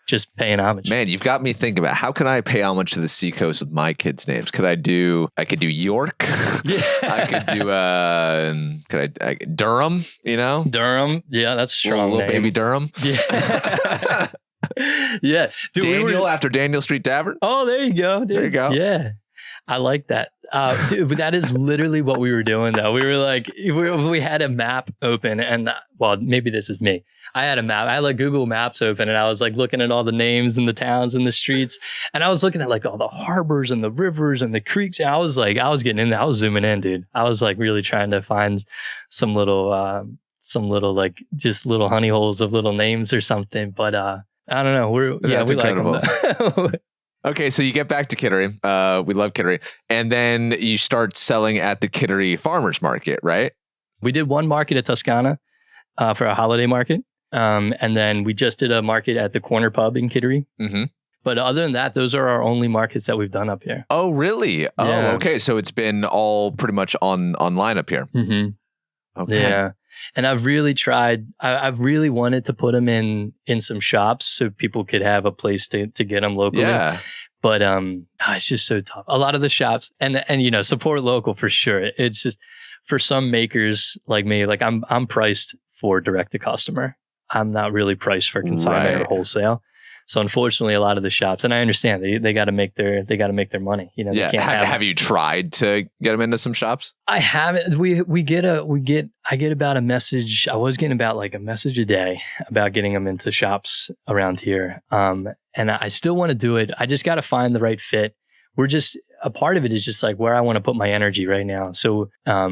just paying homage. Man, you've got me thinking about how can I pay homage to the Seacoast with my kids' names? I could do York. Yeah. I could do, Durham, Durham. Yeah, that's a strong little name. baby Durham. Yeah. Yeah. Dude, Daniel after Daniel Street Tavern. Oh, there you go. Dude. There you go. Yeah. I like that. Dude, but that is literally what we were doing though. We were like, we had a map open and maybe this is me. I had a map. I had like Google Maps open and I was like looking at all the names and the towns and the streets. And I was looking at like all the harbors and the rivers and the creeks. And I was getting in there. I was zooming in, dude. I was like really trying to find some little like just little honey holes of little names or something. But I don't know. We incredible. like them. Okay, so you get back to Kittery. We love Kittery. And then you start selling at the Kittery Farmers Market, right? We did one market at Toscana for a holiday market. And then we just did a market at the Corner Pub in Kittery. Mm-hmm. But other than that, those are our only markets that we've done up here. Oh, really? Oh, yeah. Okay. So it's been all pretty much online up here. Mm-hmm. Okay. Yeah. And I've really tried, I've really wanted to put them in some shops so people could have a place to get them locally. Yeah. But it's just so tough. A lot of the shops and support local for sure. It's just for some makers like me, like I'm priced for direct to customer. I'm not really priced for consignment or wholesale. So unfortunately, a lot of the shops, and I understand they got to make their money. They can't have you tried to get them into some shops? I haven't. I get about a message. I was getting about like a message a day about getting them into shops around here. And I still want to do it. I just got to find the right fit. A part of it is just like where I want to put my energy right now. So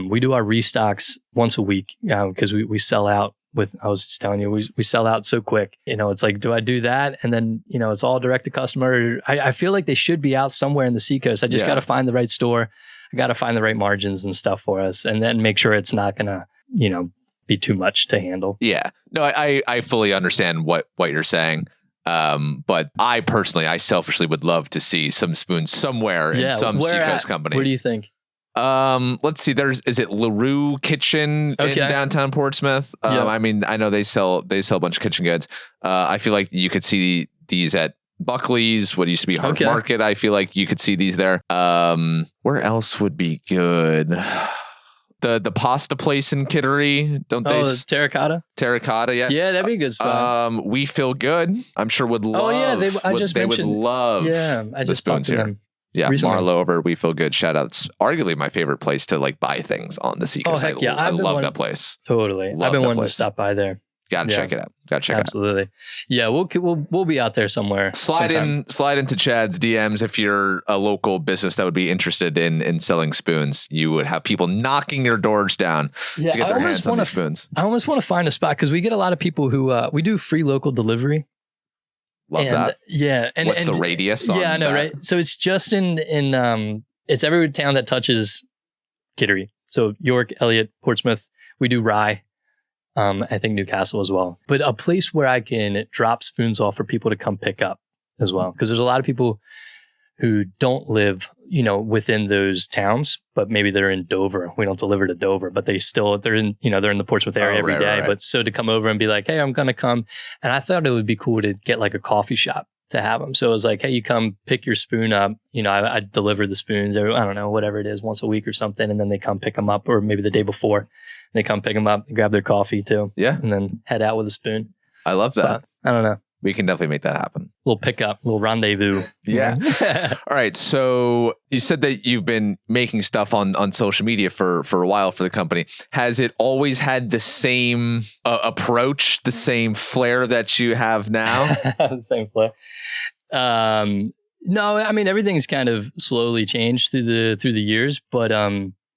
we do our restocks once a week because we sell out. I was just telling you, we sell out so quick. It's like, do I do that? And then, it's all direct to customer. I feel like they should be out somewhere in the Seacoast. I just got to find the right store. I got to find the right margins and stuff for us and then make sure it's not going to, be too much to handle. Yeah. No, I fully understand what you're saying. But I selfishly would love to see some spoons somewhere in some Seacoast company. Where do you think? Let's see. Is it LaRue Kitchen in downtown Portsmouth? I mean, I know they sell a bunch of kitchen goods. I feel like you could see these at Buckley's, what used to be Harf Market. I feel like you could see these there. Where else would be good? The pasta place in Kittery, don't they? The Terracotta? Terracotta, yeah. Yeah, that'd be a good spot. We Feel Good, I'm sure would love. Oh yeah, they would love. Yeah, I just the spoons talked to here. them. Yeah, recently. Marlo over We Feel Good. Shout out. It's arguably my favorite place to like buy things on the Seacoast. Oh heck yeah, I love that place. Totally, I've been wanting to stop by there. Gotta check it out. Absolutely. Yeah, we'll be out there somewhere. Slide into Chad's DMs if you're a local business that would be interested in selling spoons. You would have people knocking your doors down to get their hands on these spoons. I almost want to find a spot because we get a lot of people who we do free local delivery. Love that. Yeah. And what's the radius on I know, that? right? So it's just in it's every town that touches Kittery. So York, Elliott, Portsmouth. We do Rye. I think Newcastle as well. But a place where I can drop spoons off for people to come pick up as well. Because there's a lot of people who don't live, within those towns, but maybe they're in Dover. We don't deliver to Dover, but they're in the Portsmouth area every day. Right. But so to come over and be like, hey, I'm going to come. And I thought it would be cool to get like a coffee shop to have them. So it was like, hey, you come pick your spoon up. I deliver the spoons, I don't know, whatever it is, once a week or something. And then they come pick them up, or maybe the day before. They come pick them up, they grab their coffee too. Yeah. And then head out with a spoon. I love that. But I don't know. We can definitely make that happen. Little pickup, little rendezvous. Yeah. All right. So you said that you've been making stuff on social media for a while for the company. Has it always had the same approach, the same flair that you have now? The same flair. No, I mean, everything's kind of slowly changed through the years, but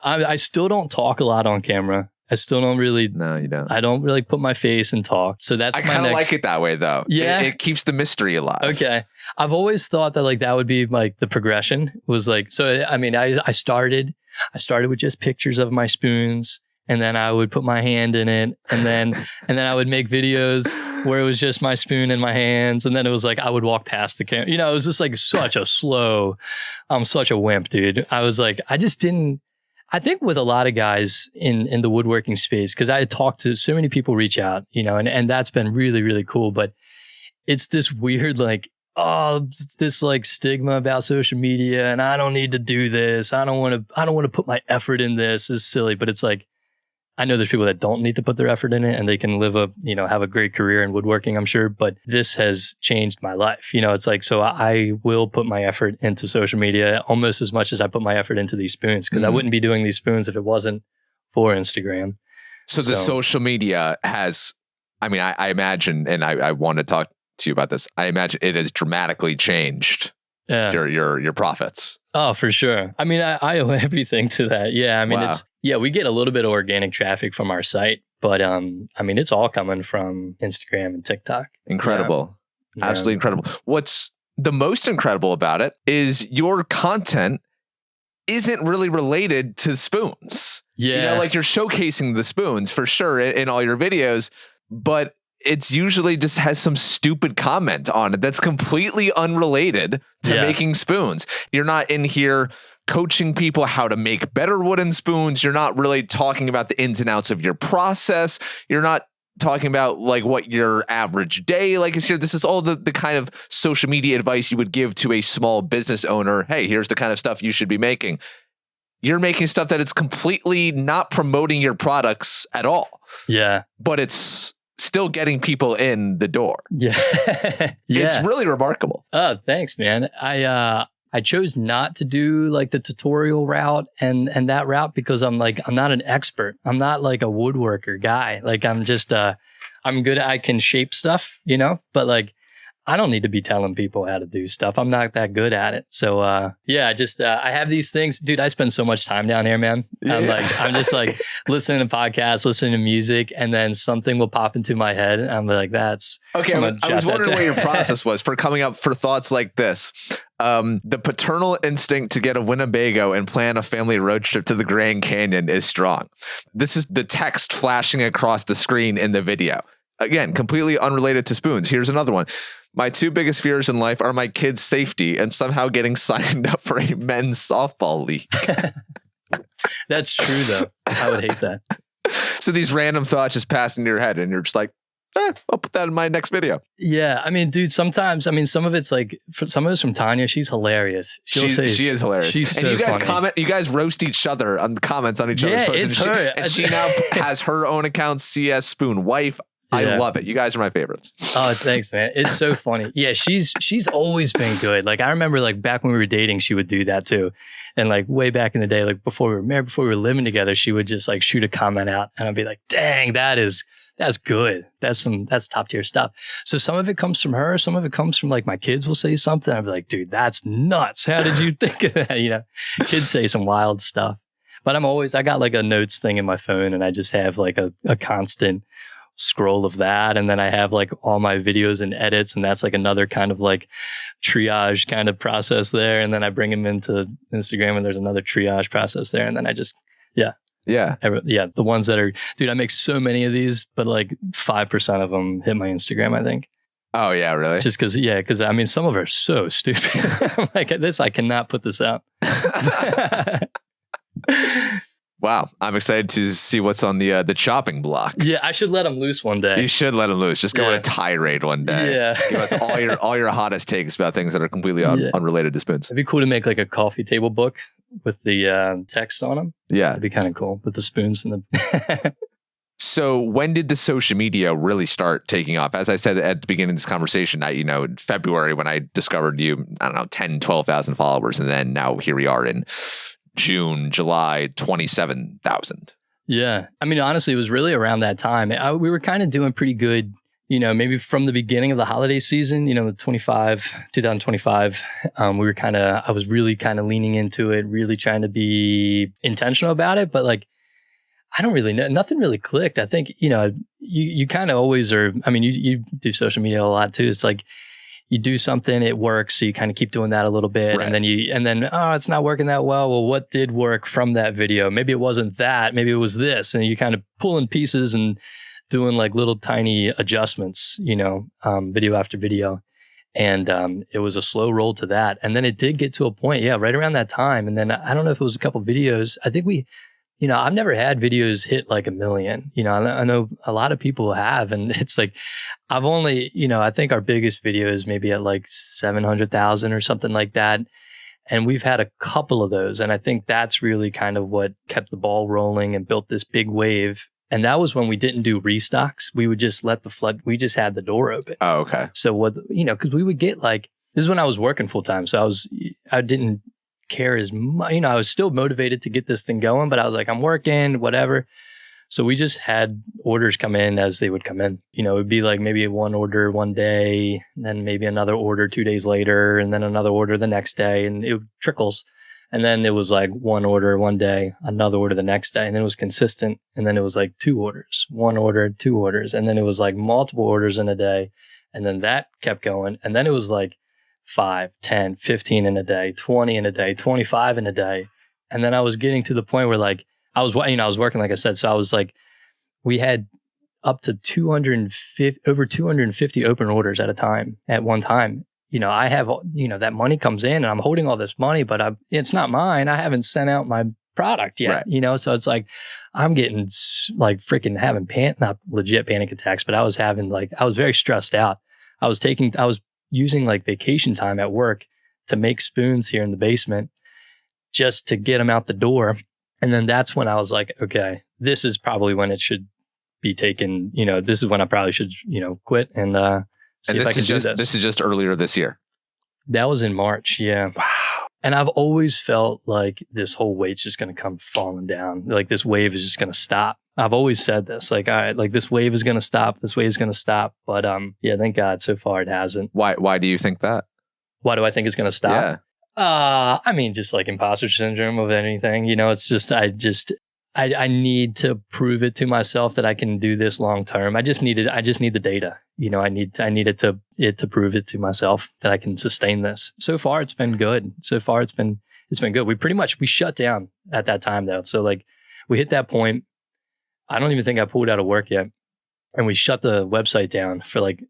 I still don't talk a lot on camera. I still don't really. No, you don't. I don't really put my face and talk. So that's I kind of like it that way, though. Yeah, it keeps the mystery alive. Okay, I've always thought that like that would be like the progression was like. So I mean, I started with just pictures of my spoons, and then I would put my hand in it, and then I would make videos where it was just my spoon in my hands, and then it was like I would walk past the camera. You know, it was just like such a slow. I'm such a wimp, dude. I was like, I just didn't. I think with a lot of guys in the woodworking space, because I had talked to so many people reach out, you know, and that's been really, really cool. But it's this weird, like, oh, it's this like stigma about social media, and I don't need to do this. I don't want to put my effort in this. It's silly, but it's like, I know there's people that don't need to put their effort in it and they can have a great career in woodworking, I'm sure. But this has changed my life. You know, it's like, so I will put my effort into social media almost as much as I put my effort into these spoons, because I wouldn't be doing these spoons if it wasn't for Instagram. So the social media has, I mean, I imagine, and I want to talk to you about this. I imagine it has dramatically changed your profits. Oh, for sure. I mean, I owe everything to that. Yeah. I mean, we get a little bit of organic traffic from our site, but I mean, it's all coming from Instagram and TikTok. Incredible. Yeah. Absolutely incredible. What's the most incredible about it is your content isn't really related to spoons. Yeah. You know, like you're showcasing the spoons for sure in all your videos, but it's usually just has some stupid comment on it that's completely unrelated to making spoons. You're not in here coaching people how to make better wooden spoons. You're not really talking about the ins and outs of your process. You're not talking about like what your average day like is here. This is all the kind of social media advice you would give to a small business owner. Hey, here's the kind of stuff you should be making. You're making stuff that is completely not promoting your products at all. Yeah. But it's still getting people in the door. Yeah. It's really remarkable. Oh, thanks, man. I chose not to do like the tutorial route and that route because I'm not an expert. I'm not like a woodworker guy. Like I'm just, I'm good. I can shape stuff, you know, but like, I don't need to be telling people how to do stuff. I'm not that good at it. So, I have these things, dude. I spend so much time down here, man. I'm just like listening to podcasts, listening to music, and then something will pop into my head. And I'm like, that's okay. I was wondering what your process was for coming up for thoughts like this. The paternal instinct to get a Winnebago and plan a family road trip to the Grand Canyon is strong. This is the text flashing across the screen in the video. Again, completely unrelated to spoons. Here's another one. My two biggest fears in life are my kids' safety and somehow getting signed up for a men's softball league. That's true, though. I would hate that. So these random thoughts just pass into your head and you're just like, I'll put that in my next video. Yeah. I mean, dude, sometimes, some of it's like, some of it's from Tanya. She's hilarious. She is hilarious. She's and so you guys funny. You guys roast each other on the comments on each other's posts. It's her. And she now has her own account, CS Spoon Wife. I love it. You guys are my favorites. Oh, thanks, man. It's so funny. Yeah, she's always been good. Like I remember like back when we were dating, she would do that too. And like way back in the day, like before we were married, before we were living together, she would just like shoot a comment out and I'd be like, dang, that's good. That's top tier stuff. So some of it comes from her. Some of it comes from like my kids will say something. I'd be like, dude, that's nuts. How did you think of that? You know, kids say some wild stuff, but I got like a notes thing in my phone and I just have like a constant scroll of that, and then I have like all my videos and edits, and that's like another kind of like triage kind of process there, and then I bring them into Instagram and there's another triage process there, and then I just the ones that are, dude, I make so many of these, but like 5% of them hit my Instagram, I think. Oh yeah, really? Just because I mean some of them are so stupid. I'm like, this, I cannot put this out. Wow, I'm excited to see what's on the chopping block. Yeah, I should let him loose one day. You should let him loose. Just go on a tirade one day. Yeah, give us all your hottest takes about things that are completely unrelated to spoons. It'd be cool to make like a coffee table book with the text on them. Yeah, it'd be kind of cool with the spoons and the. So when did the social media really start taking off? As I said at the beginning of this conversation, in February when I discovered you, 10, 12,000 followers. And then now here we are in June, July, 27,000. Yeah. I mean, honestly, it was really around that time. We were kind of doing pretty good, maybe from the beginning of the holiday season, 2025, I was really kind of leaning into it, really trying to be intentional about it. But like, I don't really know. Nothing really clicked. I think, you kind of always are. I mean, you do social media a lot too. It's like you do something, it works. So you kind of keep doing that a little bit. Right. And then, it's not working that well. Well, what did work from that video? Maybe it wasn't that. Maybe it was this. And you kind of pulling pieces and doing like little tiny adjustments, video after video. And it was a slow roll to that. And then it did get to a point, right around that time. And then I don't know if it was a couple of videos. I think I've never had videos hit like 1 million. I know a lot of people have, and it's like, I've only, I think our biggest video is maybe at like 700,000 or something like that. And we've had a couple of those. And I think that's really kind of what kept the ball rolling and built this big wave. And that was when we didn't do restocks. We would just let we just had the door open. Oh, okay. So because we would get like, this is when I was working full time. So I didn't care as much. I was still motivated to get this thing going, but I was like, I'm working, whatever. So we just had orders come in as they would come in. It would be like maybe one order one day, and then maybe another order 2 days later, and then another order the next day, and it trickles. And then it was like one order one day, another order the next day, and then it was consistent. And then it was like 2 orders, 1 order, 2 orders, and then it was like multiple orders in a day, and then that kept going, and then it was like 5, 10, 15 in a day, 20 in a day, 25 in a day. And then I was getting to the point where like, I was working, like I said, so I was like, we had up to over 250 open orders at one time. I have, that money comes in and I'm holding all this money, but it's not mine. I haven't sent out my product yet, right. So it's like, I'm getting like freaking having not legit panic attacks, but I was very stressed out. I was using like vacation time at work to make spoons here in the basement just to get them out the door. And then that's when I was like, okay, this is probably when it should be taken. This is when I probably should, quit and see if I can do this. This is just earlier this year. That was in March. Yeah. Wow. And I've always felt like this whole weight's just going to come falling down. Like this wave is just going to stop. I've always said this, like, all right, like this wave is going to stop. This wave is going to stop. But thank God so far it hasn't. Why do you think that? Why do I think it's going to stop? Yeah. I mean, just like imposter syndrome of anything, it's just, I need to prove it to myself that I can do this long term. I just need the data. I need it to prove it to myself that I can sustain this. So far, it's been good. It's been good. We shut down at that time though. So like we hit that point. I don't even think I pulled out of work yet. And we shut the website down for like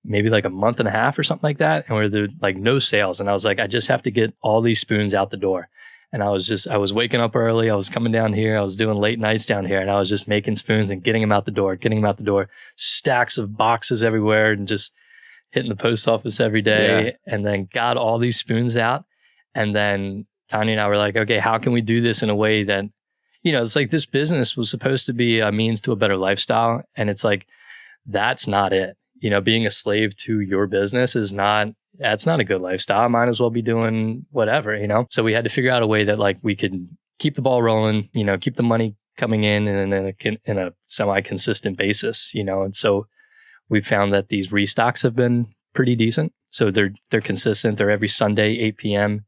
maybe like a month and a half or something like that. And we're there like no sales. And I was like, I just have to get all these spoons out the door. And I was waking up early. I was coming down here. I was doing late nights down here and I was just making spoons and getting them out the door, stacks of boxes everywhere and just hitting the post office every day. Yeah. And then got all these spoons out. And then Tanya and I were like, okay, how can we do this in a way that, it's like this business was supposed to be a means to a better lifestyle. And it's like, that's not it. Being a slave to your business that's not a good lifestyle. I might as well be doing whatever, So we had to figure out a way that like we could keep the ball rolling, keep the money coming in a semi-consistent basis, And so we found that these restocks have been pretty decent. So they're consistent. They're every Sunday, 8 p.m.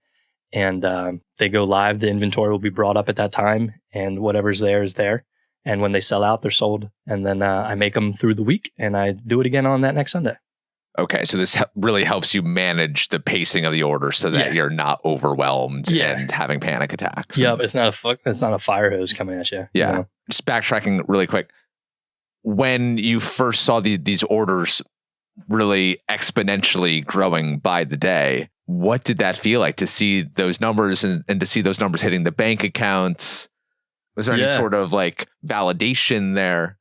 And they go live. The inventory will be brought up at that time, and whatever's there is there. And when they sell out, they're sold. And then I make them through the week, and I do it again on that next Sunday. Okay, so this really helps you manage the pacing of the order so that you're not overwhelmed and having panic attacks. Yeah, it's not a fire hose coming at you. Yeah. Just backtracking really quick. When you first saw these orders really exponentially growing by the day, what did that feel like to see those numbers and to see those numbers hitting the bank accounts? Was there any sort of like validation there?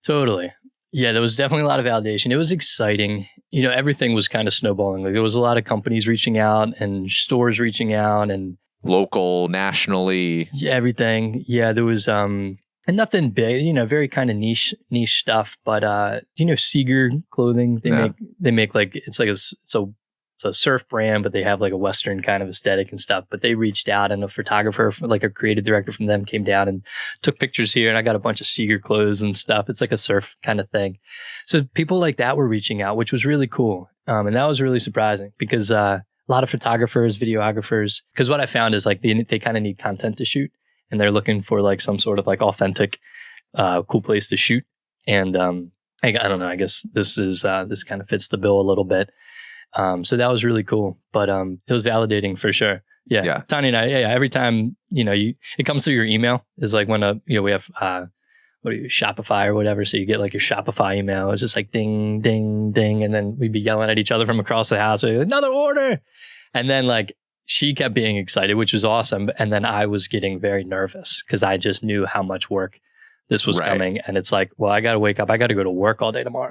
Totally. Yeah, there was definitely a lot of validation. It was exciting. Everything was kind of snowballing. Like there was a lot of companies reaching out and stores reaching out and local, nationally. Yeah, everything. Yeah, there was And nothing big, very kind of niche stuff. But Seager clothing? They make like it's a surf brand, but they have like a Western kind of aesthetic and stuff. But they reached out, and a photographer, like a creative director from them, came down and took pictures here. And I got a bunch of Seager clothes and stuff. It's like a surf kind of thing. So people like that were reaching out, which was really cool. And that was really surprising because a lot of photographers, videographers, because what I found is like they kind of need content to shoot, and they're looking for like some sort of like authentic, cool place to shoot. And I don't know. I guess this kind of fits the bill a little bit. So that was really cool, but it was validating for sure. Yeah. Tanya and I, every time, it comes through your email is like when we have, Shopify or whatever. So you get like your Shopify email. It's just like ding, ding, ding. And then we'd be yelling at each other from across the house. Like, another order. And then like she kept being excited, which was awesome. And then I was getting very nervous because I just knew how much work this was coming. And it's like, well, I got to wake up. I got to go to work all day tomorrow.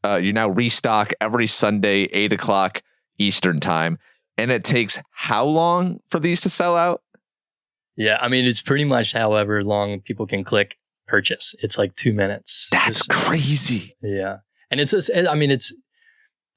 You now restock every Sunday, 8:00 Eastern time. And it takes how long for these to sell out? Yeah, I mean, it's pretty much however long people can click purchase. It's like 2 minutes. That's crazy. Yeah. And it's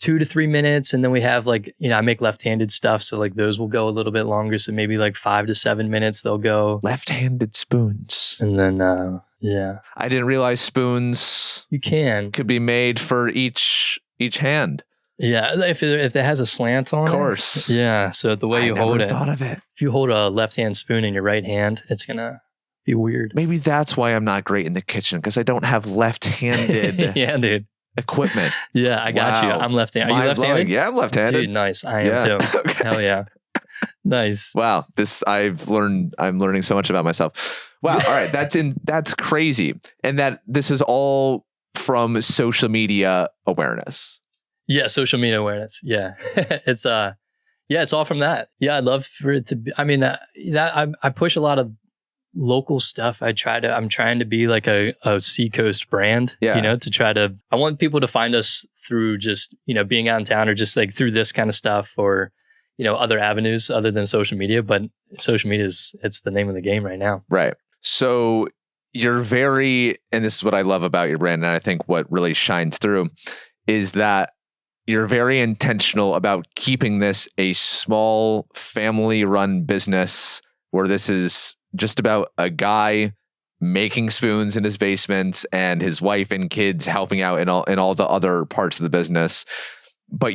2 to 3 minutes. And then we have like, I make left-handed stuff. So like those will go a little bit longer. So maybe like 5 to 7 minutes they'll go. Left-handed spoons. And then, yeah. I didn't realize spoons could be made for each hand. Yeah, if it has a slant on it. Of course. Yeah, so the way you hold it. I never thought of it. If you hold a left-hand spoon in your right hand, it's going to be weird. Maybe that's why I'm not great in the kitchen, because I don't have left-handed yeah, dude. Equipment. Yeah, I got you. I'm left-handed. Are you left-handed? Yeah, I'm left-handed. Dude, nice. I am too. Okay. Hell yeah. Nice. Wow, I'm learning so much about myself. Wow, all right, that's crazy. And that this is all from social media awareness. Yeah, social media awareness. Yeah. It's all from that. Yeah, I'd love for it to be, I push a lot of local stuff. I'm trying to be like a Seacoast brand, I want people to find us through just, being out in town or just like through this kind of stuff or, other avenues other than social media, but social media it's the name of the game right now. Right. So you're and this is what I love about your brand. And I think what really shines through is that you're very intentional about keeping this a small family-run business where this is just about a guy making spoons in his basement and his wife and kids helping out in all the other parts of the business. But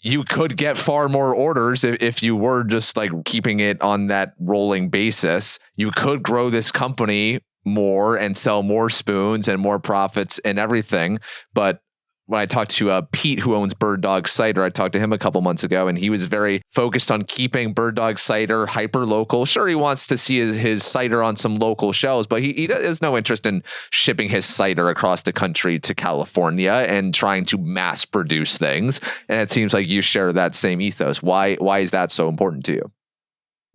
you could get far more orders if you were just like keeping it on that rolling basis. You could grow this company more and sell more spoons and more profits and everything. But when I talked to Pete, who owns Bird Dog Cider, I talked to him a couple months ago, and he was very focused on keeping Bird Dog Cider hyper local. Sure, he wants to see his cider on some local shelves, but he has no interest in shipping his cider across the country to California and trying to mass produce things. And it seems like you share that same ethos. Why is that so important to you?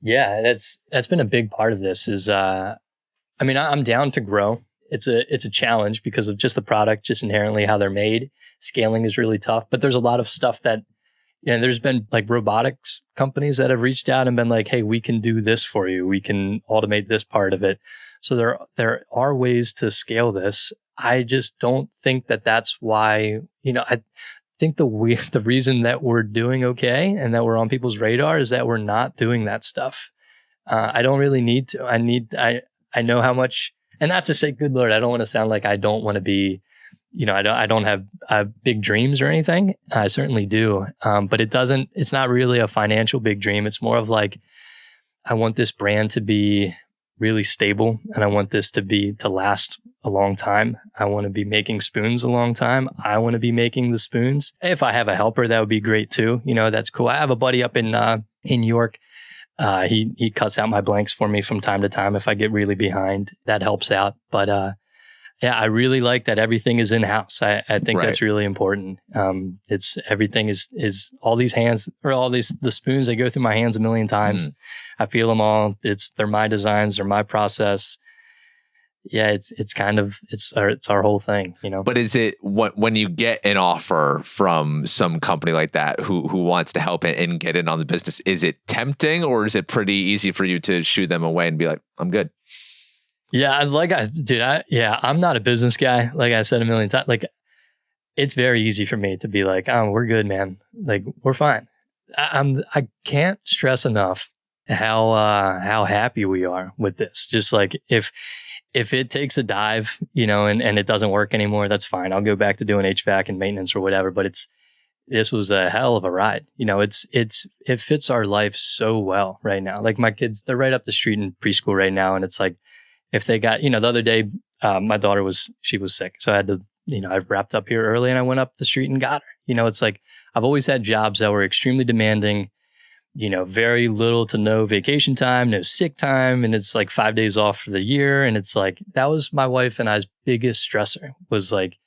Yeah, that's been a big part of this. I'm down to grow. It's a challenge because of just the product, just inherently how they're made. Scaling is really tough, but there's a lot of stuff that, there's been like robotics companies that have reached out and been like, hey, we can do this for you. We can automate this part of it. So there are ways to scale this. I just don't think that's why, I think the reason that we're doing okay and that we're on people's radar is that we're not doing that stuff. I don't really need to. I know how much. And not to say, good Lord, I don't want to sound like I don't want to be, I don't have big dreams or anything. I certainly do. But it's not really a financial big dream. It's more of like, I want this brand to be really stable and I want this to last a long time. I want to be making spoons a long time. I want to be making the spoons. If I have a helper, that would be great too. That's cool. I have a buddy up in New York. He cuts out my blanks for me from time to time if I get really behind. That helps out. But I really like that everything is in-house. I think that's really important. It's everything is all these hands or all the spoons, they go through my hands a million times. I feel them all. They're my designs, they're my process. Yeah, it's our whole thing, But is it when you get an offer from some company like that who wants to help and get in on the business, is it tempting or is it pretty easy for you to shoo them away and be like, I'm good? Yeah, I'm not a business guy. Like I said a million times, like it's very easy for me to be like, oh, we're good, man. Like we're fine. I can't stress enough how happy we are with this. Just like if it takes a dive, and it doesn't work anymore, that's fine. I'll go back to doing HVAC and maintenance or whatever. But this was a hell of a ride. It fits our life so well right now. Like my kids, they're right up the street in preschool right now. And it's like, if they got, the other day, my daughter was sick. So I had to, I wrapped up here early and I went up the street and got her. It's like, I've always had jobs that were extremely demanding, very little to no vacation time, no sick time. And it's like 5 days off for the year. And it's like, that was my wife and I's biggest stressor was like,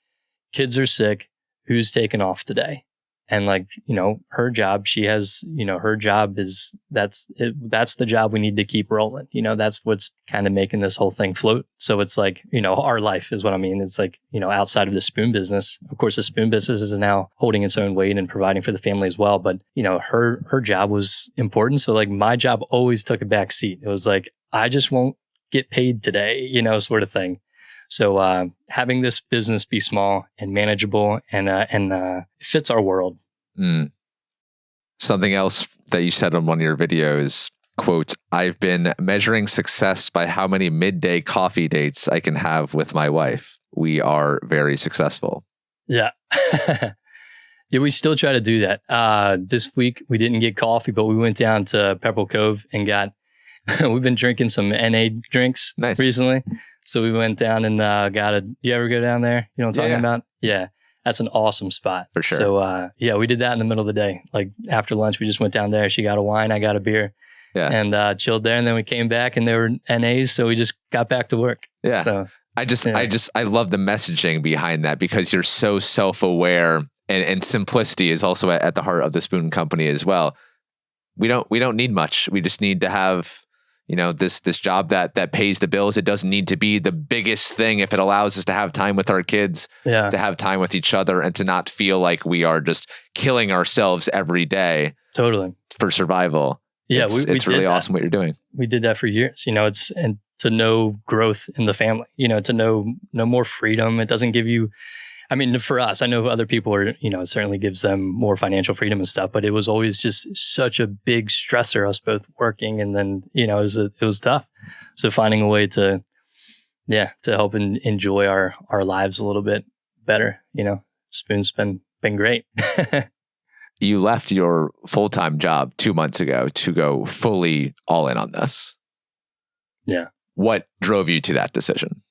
kids are sick. Who's taking off today? And like, her job, she has, her job is, that's the job we need to keep rolling. That's what's kind of making this whole thing float. So it's like, our life is what I mean. It's like, outside of the spoon business, of course, the spoon business is now holding its own weight and providing for the family as well. But, her job was important. So like my job always took a back seat. It was like, I just won't get paid today, sort of thing. So having this business be small and manageable and it fits our world. Mm. Something else that you said on one of your videos, quote, I've been measuring success by how many midday coffee dates I can have with my wife. We are very successful. Yeah. Yeah, we still try to do that. This week we didn't get coffee, but we went down to Pepperell Cove and we've been drinking some NA drinks recently. So we went down and you ever go down there? You know what I'm talking about? Yeah. That's an awesome spot. For sure. So we did that in the middle of the day. Like after lunch, we just went down there. She got a wine, I got a beer. Yeah. And chilled there. And then we came back and there were NAs. So we just got back to work. Yeah. So I love the messaging behind that because you're so self-aware and simplicity is also at the heart of the Spoon Company as well. We don't need much. We just need to have this job that pays the bills. It doesn't need to be the biggest thing if it allows us to have time with our kids, to have time with each other, and to not feel like we are just killing ourselves every day. Totally. For survival. Yeah, it's really awesome what you're doing. We did that for years. And to know growth in the family. To know more freedom. It doesn't give you. I mean, for us, I know other people are, it certainly gives them more financial freedom and stuff, but it was always just such a big stressor, us both working. And then, it was tough. So finding a way to help enjoy our lives a little bit better, Spoon's been great. You left your full-time job 2 months ago to go fully all in on this. Yeah. What drove you to that decision?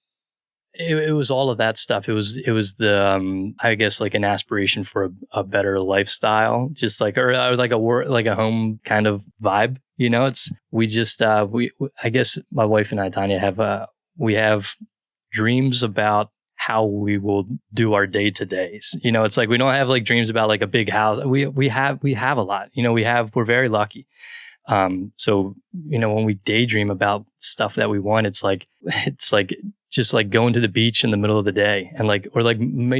It was all of that stuff. It was the I guess like an aspiration for a better lifestyle, just like a home kind of vibe. I guess my wife and I, Tanya, we have dreams about how we will do our day to days. It's like we don't have like dreams about like a big house. We have a lot. We're very lucky. So when we daydream about stuff that we want, it's like just like going to the beach in the middle of the day and or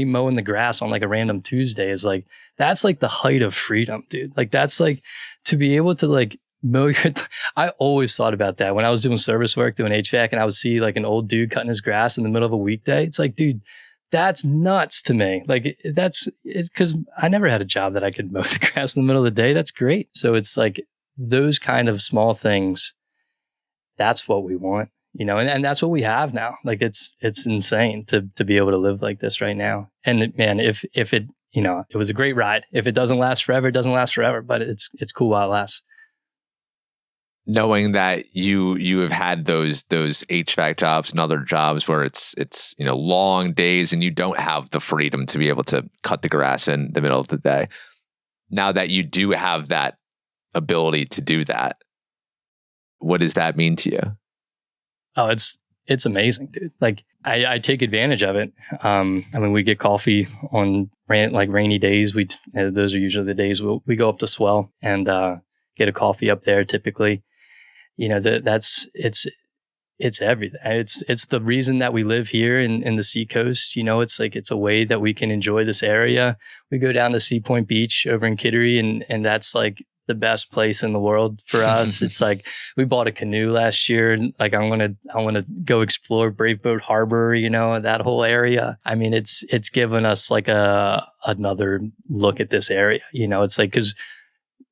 mowing the grass on like a random Tuesday is like, that's like the height of freedom, dude. Like that's like to be able to like mow I always thought about that when I was doing service work, doing HVAC, and I would see like an old dude cutting his grass in the middle of a weekday. It's like, dude, that's nuts to me. Like it's because I never had a job that I could mow the grass in the middle of the day. That's great. So it's like those kind of small things. That's what we want. And that's what we have now. Like it's insane to be able to live like this right now. And man, if it, it was a great ride. If it doesn't last forever, it doesn't last forever, but it's cool while it lasts. Knowing that you have had those HVAC jobs and other jobs where it's long days and you don't have the freedom to be able to cut the grass in the middle of the day. Now that you do have that ability to do that, what does that mean to you? Oh, it's amazing, dude. Like I take advantage of it. We get coffee on rainy days. Those are usually the days we go up to Swell and get a coffee up there. Typically, it's everything. It's the reason that we live here in the Seacoast. It's a way that we can enjoy this area. We go down to Sea Point Beach over in Kittery, and that's like the best place in the world for us. It's like we bought a canoe last year, and like I want to go explore Brave Boat Harbor, you know, that whole area. I mean, it's given us like another look at this area, you know. It's like, because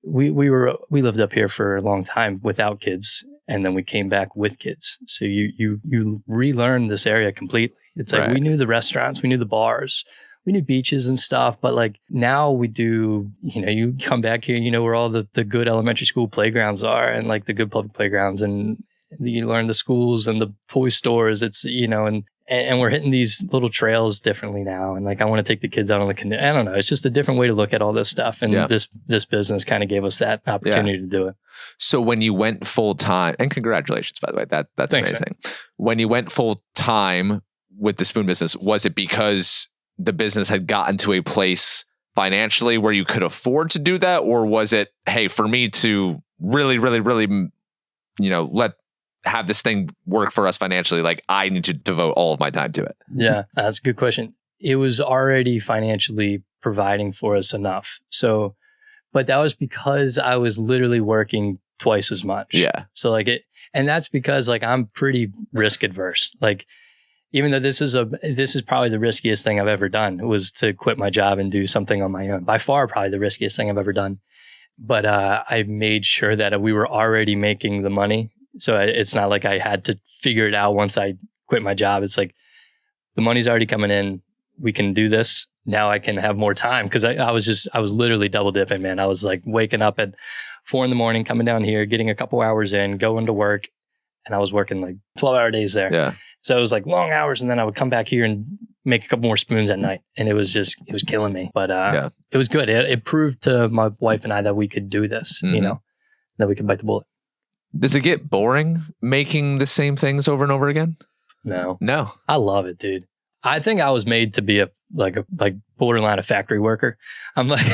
we lived up here for a long time without kids, and then we came back with kids. So you relearn this area completely. It's like we knew the restaurants, we knew the bars, we knew beaches and stuff, but like now we do, you know, you come back here, you know, where all the good elementary school playgrounds are, and like the good public playgrounds, and you learn the schools and the toy stores. It's, you know, and we're hitting these little trails differently now. And like, I want to take the kids out on the canoe. I don't know. It's just a different way to look at all this stuff. And this business kind of gave us that opportunity to do it. So when you went full time, and congratulations, by the way, that's Thanks, amazing. Man. When you went full time with the spoon business, was it because the business had gotten to a place financially where you could afford to do that? Or was it, hey, for me to really, really, really, you know, have this thing work for us financially, like I need to devote all of my time to it? Yeah, that's a good question. It was already financially providing for us enough. So, but that was because I was literally working twice as much. Yeah. So like and that's because like I'm pretty risk adverse. Like, even though this is probably the riskiest thing I've ever done, was to quit my job and do something on my own. By far, probably the riskiest thing I've ever done. But I made sure that we were already making the money. So it's not like I had to figure it out once I quit my job. It's like the money's already coming in. We can do this. Now I can have more time, because I was literally double dipping, man. I was like waking up at 4 a.m, coming down here, getting a couple hours in, going to work. And I was working like 12-hour days there. Yeah. So it was like long hours. And then I would come back here and make a couple more spoons at night. And it was killing me. But it was good. It proved to my wife and I that we could do this, you know, that we could bite the bullet. Does it get boring making the same things over and over again? No. I love it, dude. I think I was made to be a borderline a factory worker. I'm like,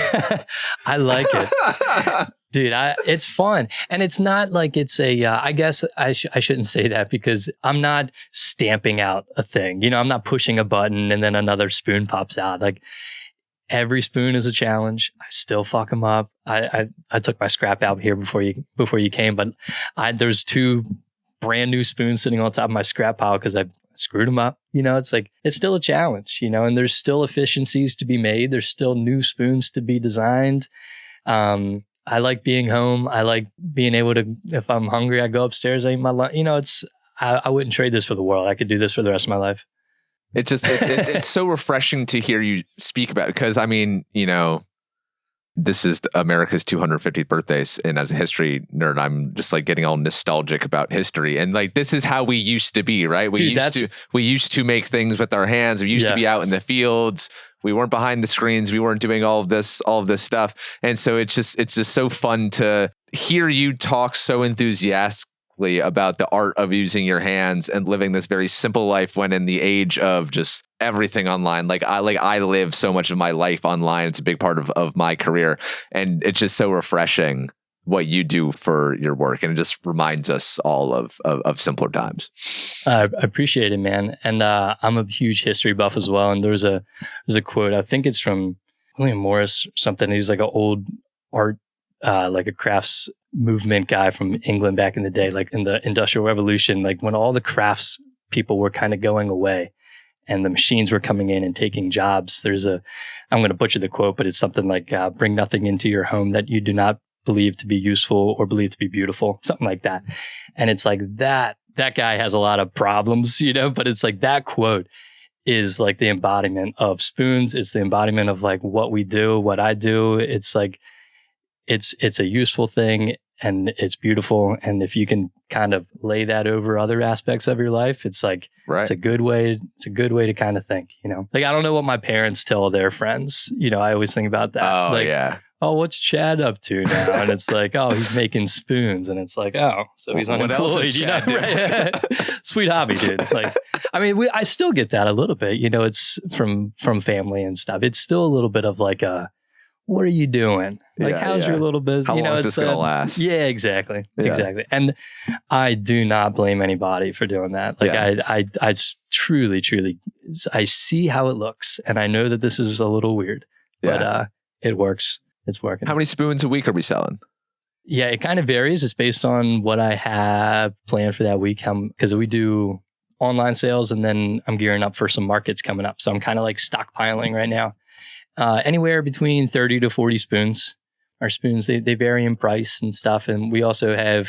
I like it. Dude, it's fun. And it's not like it's I guess I shouldn't say that, because I'm not stamping out a thing. You know, I'm not pushing a button and then another spoon pops out. Like, every spoon is a challenge. I still fuck them up. I took my scrap out here before you came, but there's 2 brand new spoons sitting on top of my scrap pile because I screwed them up. You know, it's like, it's still a challenge, you know, and there's still efficiencies to be made. There's still new spoons to be designed. I like being home. I like being able to, if I'm hungry, I go upstairs, I eat my lunch. You know, I wouldn't trade this for the world. I could do this for the rest of my life. It's so refreshing to hear you speak about it, because I mean, you know, this is America's 250th birthdays, and as a history nerd, I'm just like getting all nostalgic about history, and like this is how we used to be, right? We used to make things with our hands. We used to be out in the fields. We weren't behind the screens. We weren't doing all of this stuff, and so it's just so fun to hear you talk so enthusiastically about the art of using your hands and living this very simple life when in the age of just everything online. Like I live so much of my life online. It's a big part of my career, and it's just so refreshing what you do for your work, and it just reminds us all of simpler times. I appreciate it, man. And I'm a huge history buff as well. And there's a quote, I think it's from William Morris or something. He's like an old art, like a crafts movement guy from England back in the day, like in the Industrial Revolution, like when all the crafts people were kind of going away and the machines were coming in and taking jobs. I'm going to butcher the quote, but it's something like, bring nothing into your home that you do not believe to be useful or believe to be beautiful, something like that. And it's like that guy has a lot of problems, you know, but it's like that quote is like the embodiment of spoons. It's the embodiment of like what we do, what I do. It's like, it's a useful thing and it's beautiful. And if you can kind of lay that over other aspects of your life, it's like, it's a good way to kind of think, you know, like, I don't know what my parents tell their friends, you know, I always think about that. Oh, like, yeah. Oh, what's Chad up to now? And it's like, oh, he's making spoons. And it's like, oh, so he's unemployed, you know? Right? Sweet hobby, dude. Like, I mean, I still get that a little bit, you know, it's from family and stuff. It's still a little bit of like what are you doing? Like, how's your little business? How long is this going to last? Yeah, exactly. Yeah. Exactly. And I do not blame anybody for doing that. Like I truly, I see how it looks. And I know that this is a little weird, but it works. It's working. How many spoons a week are we selling? Yeah, it kind of varies. It's based on what I have planned for that week. Because we do online sales, and then I'm gearing up for some markets coming up. So I'm kind of like stockpiling right now. Anywhere between 30 to 40 spoons. Our spoons, they vary in price and stuff. And we also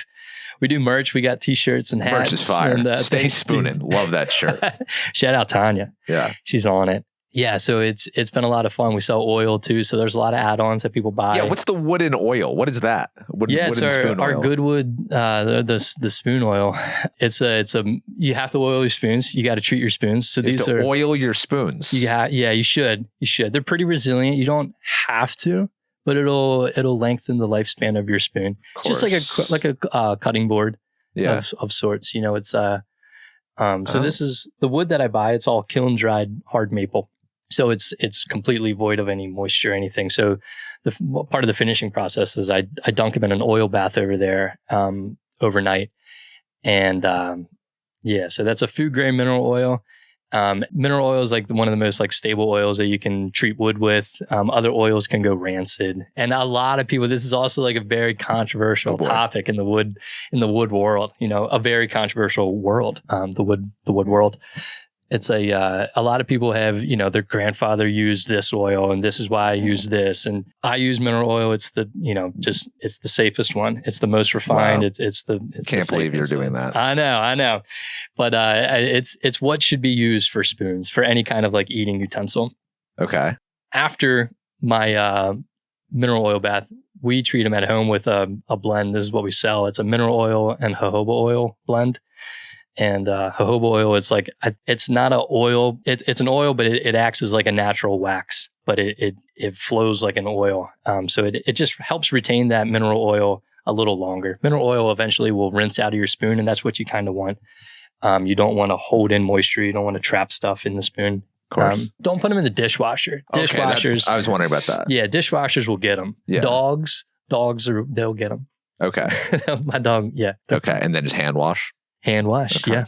we do merch. We got t-shirts and hats. Merch is fire. And, Stay spooning. Love that shirt. Shout out Tanya. Yeah. She's on it. Yeah, so it's been a lot of fun. We sell oil too, so there's a lot of add-ons that people buy. Yeah, what's the wooden oil? What is that? It's our Goodwood, the spoon oil. It's you have to oil your spoons. You got to treat your spoons. So you have to oil your spoons. Yeah, you should. They're pretty resilient. You don't have to, but it'll lengthen the lifespan of your spoon. Just like a cutting board of sorts. It's so this is the wood that I buy. It's all kiln dried hard maple. So it's completely void of any moisture or anything. So part of the finishing process is I dunk them in an oil bath over there overnight. And so that's a food grade mineral oil. Mineral oil is like one of the most like stable oils that you can treat wood with. Other oils can go rancid. And a lot of people, this is also like a very controversial topic in the wood world, a very controversial world, the wood world. It's a lot of people have, their grandfather used this oil and this is why I use this. And I use mineral oil. It's the, it's the safest one. It's the most refined. Wow. It's Can't believe you're doing that. I know. But it's what should be used for spoons, for any kind of like eating utensil. Okay. After my mineral oil bath, we treat them at home with a blend. This is what we sell. It's a mineral oil and jojoba oil blend. And jojoba oil, it's not an oil. It's an oil, but it acts as like a natural wax, but it flows like an oil. So it just helps retain that mineral oil a little longer. Mineral oil eventually will rinse out of your spoon, and that's what you kind of want. You don't want to hold in moisture. You don't want to trap stuff in the spoon. Of course. Don't put them in the dishwasher. Dishwashers. I was wondering about that. Yeah, dishwashers will get them. Yeah. Dogs they'll get them. Okay. My dog, yeah. Okay, and then just hand wash. Hand wash, okay. Yeah.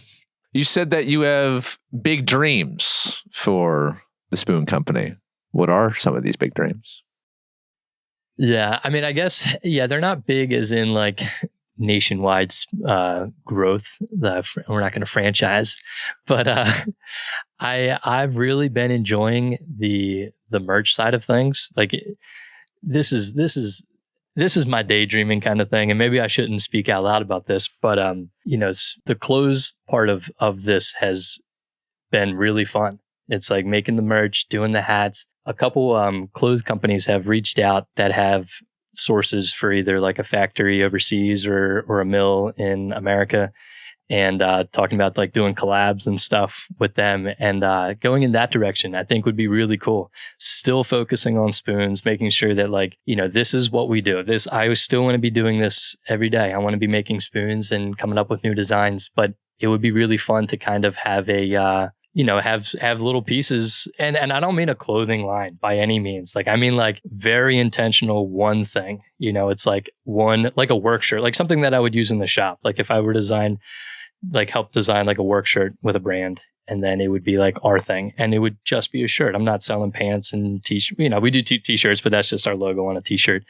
You said that you have big dreams for the spoon company. What are some of these big dreams? Yeah, I mean, I guess, they're not big as in like nationwide growth. We're not going to franchise, but I've really been enjoying the merch side of things. Like this is my daydreaming kind of thing. And maybe I shouldn't speak out loud about this, but, the clothes part of this has been really fun. It's like making the merch, doing the hats. A couple clothes companies have reached out that have sources for either like a factory overseas or a mill in America, and talking about like doing collabs and stuff with them, and going in that direction, I think would be really cool. Still focusing on spoons, making sure that like, this is what we do. I still want to be doing this every day. I want to be making spoons and coming up with new designs, but it would be really fun to kind of have a, have little pieces. And I don't mean a clothing line by any means. Like, I mean like very intentional one thing, it's like one, like a work shirt, like something that I would use in the shop. Like if I were to help design like a work shirt with a brand, and then it would be like our thing, and it would just be a shirt. I'm not selling pants and t-shirt. We do t-shirts, but that's just our logo on a t-shirt.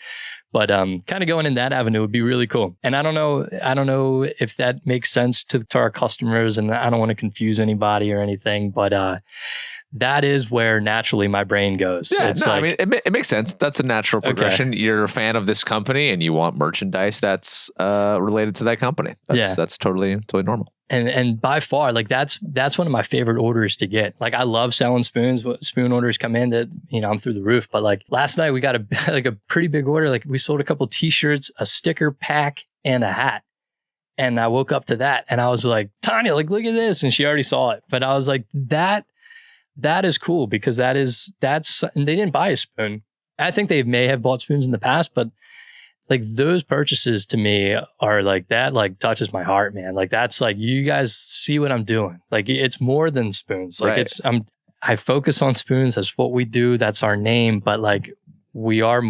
But kind of going in that avenue would be really cool. And I don't know if that makes sense to our customers, and I don't want to confuse anybody or anything, but that is where naturally my brain goes. Yeah, I mean, it makes sense. That's a natural progression. Okay. You're a fan of this company and you want merchandise that's related to that company. That's totally normal. And by far, like that's one of my favorite orders to get. Like I love selling spoons. Spoon orders come in that, I'm through the roof. But like last night we got a pretty big order. Like we sold a couple t-shirts, a sticker pack, and a hat. And I woke up to that and I was like, Tanya, like look at this. And she already saw it. But I was like, that is cool, because that's and they didn't buy a spoon. I think they may have bought spoons in the past, but like those purchases to me are like that, like touches my heart, man. Like that's like, you guys see what I'm doing. Like it's more than spoons. Like right. I focus on spoons. That's what we do. That's our name. But like we are,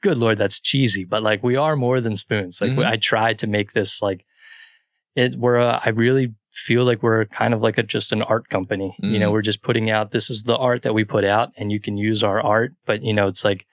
good Lord, that's cheesy, but like we are more than spoons. Like I try to make this like I really feel like we're kind of like just an art company. We're just putting out, this is the art that we put out and you can use our art. But it's like,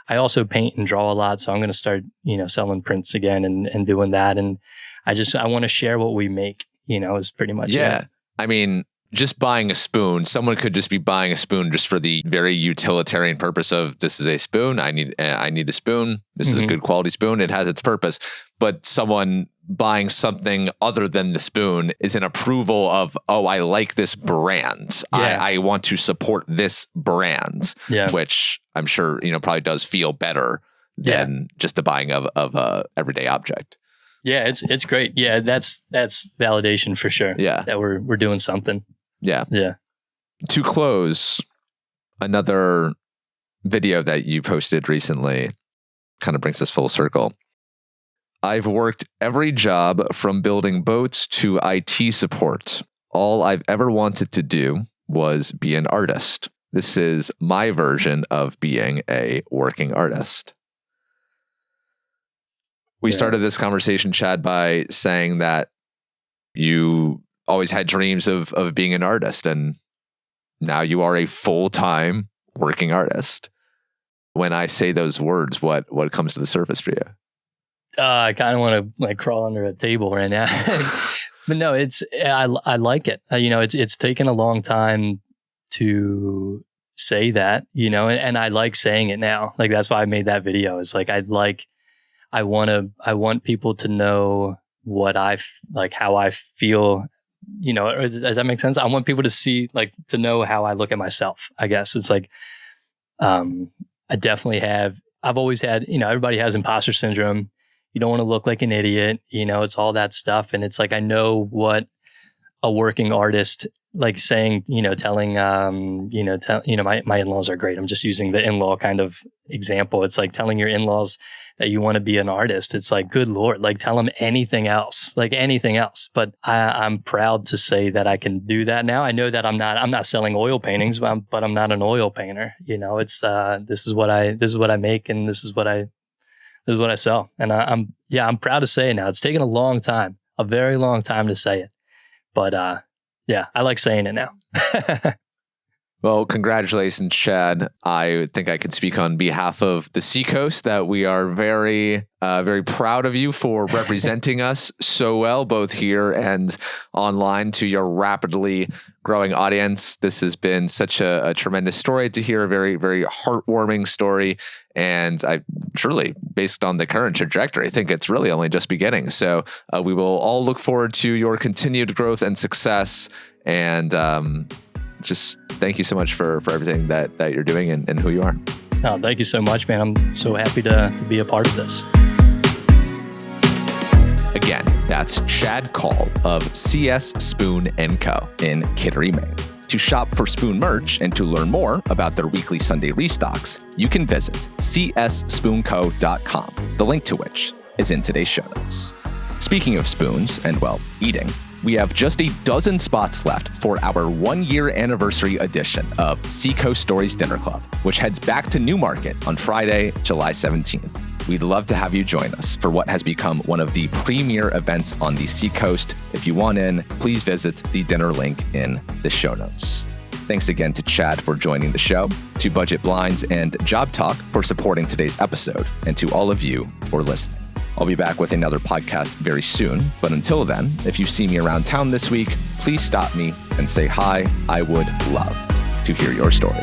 I also paint and draw a lot. So I'm going to start, selling prints again and doing that. And I want to share what we make, is pretty much it. I mean, just buying a spoon, someone could just be buying a spoon just for the very utilitarian purpose of, this is a spoon. I need a spoon. This is a good quality spoon. It has its purpose. But someone buying something other than the spoon is an approval of, oh, I like this brand. Yeah. I want to support this brand, which I'm sure, probably does feel better than just the buying of a everyday object. Yeah, it's great. Yeah, that's validation for sure. Yeah. That we're doing something. Yeah. Yeah. To close, another video that you posted recently kind of brings us full circle. I've worked every job from building boats to IT support. All I've ever wanted to do was be an artist. This is my version of being a working artist. We started this conversation, Chad, by saying that you always had dreams of being an artist, and now you are a full-time working artist. When I say those words, what comes to the surface for you? I kind of want to crawl under a table right now. But no, I like it. It's taken a long time to say that, and I like saying it now. Like, that's why I made that video. It's like, I want people to know what how I feel, does that make sense? I want people to see, to know how I look at myself, I guess. It's like, I definitely I've always had, everybody has imposter syndrome. You don't want to look like an idiot, it's all that stuff. And it's like, I know what a working artist, saying, telling, my in-laws are great. I'm just using the in-law kind of example. It's like telling your in-laws that you want to be an artist. It's like, good Lord, tell them anything else. But I'm proud to say that I can do that now. I know that I'm not selling oil paintings, but I'm not an oil painter. It's, this is what I make, and this is what I sell. And I'm proud to say it now. It's taken a very long time to say it, but, I like saying it now. Well, congratulations, Chad. I think I can speak on behalf of the Seacoast that we are very, very proud of you for representing us so well, both here and online, to your rapidly growing audience. This has been such a tremendous story to hear, a very, very heartwarming story. And I truly, based on the current trajectory, I think it's really only just beginning. So we will all look forward to your continued growth and success. And just thank you so much for everything that you're doing and who you are. Oh, thank you so much, man. I'm so happy to be a part of this. Again, that's Chad Coll of CS Spoon & Co. in Kittery, Maine. To shop for Spoon merch and to learn more about their weekly Sunday restocks, you can visit csspoonco.com, the link to which is in today's show notes. Speaking of spoons and, eating, we have just a dozen spots left for our 1-year anniversary edition of Seacoast Stories Dinner Club, which heads back to Newmarket on Friday, July 17th. We'd love to have you join us for what has become one of the premier events on the Seacoast. If you want in, please visit the dinner link in the show notes. Thanks again to Chad for joining the show, to Budget Blinds and JOBTALK for supporting today's episode, and to all of you for listening. I'll be back with another podcast very soon, but until then, if you see me around town this week, please stop me and say hi. I would love to hear your story.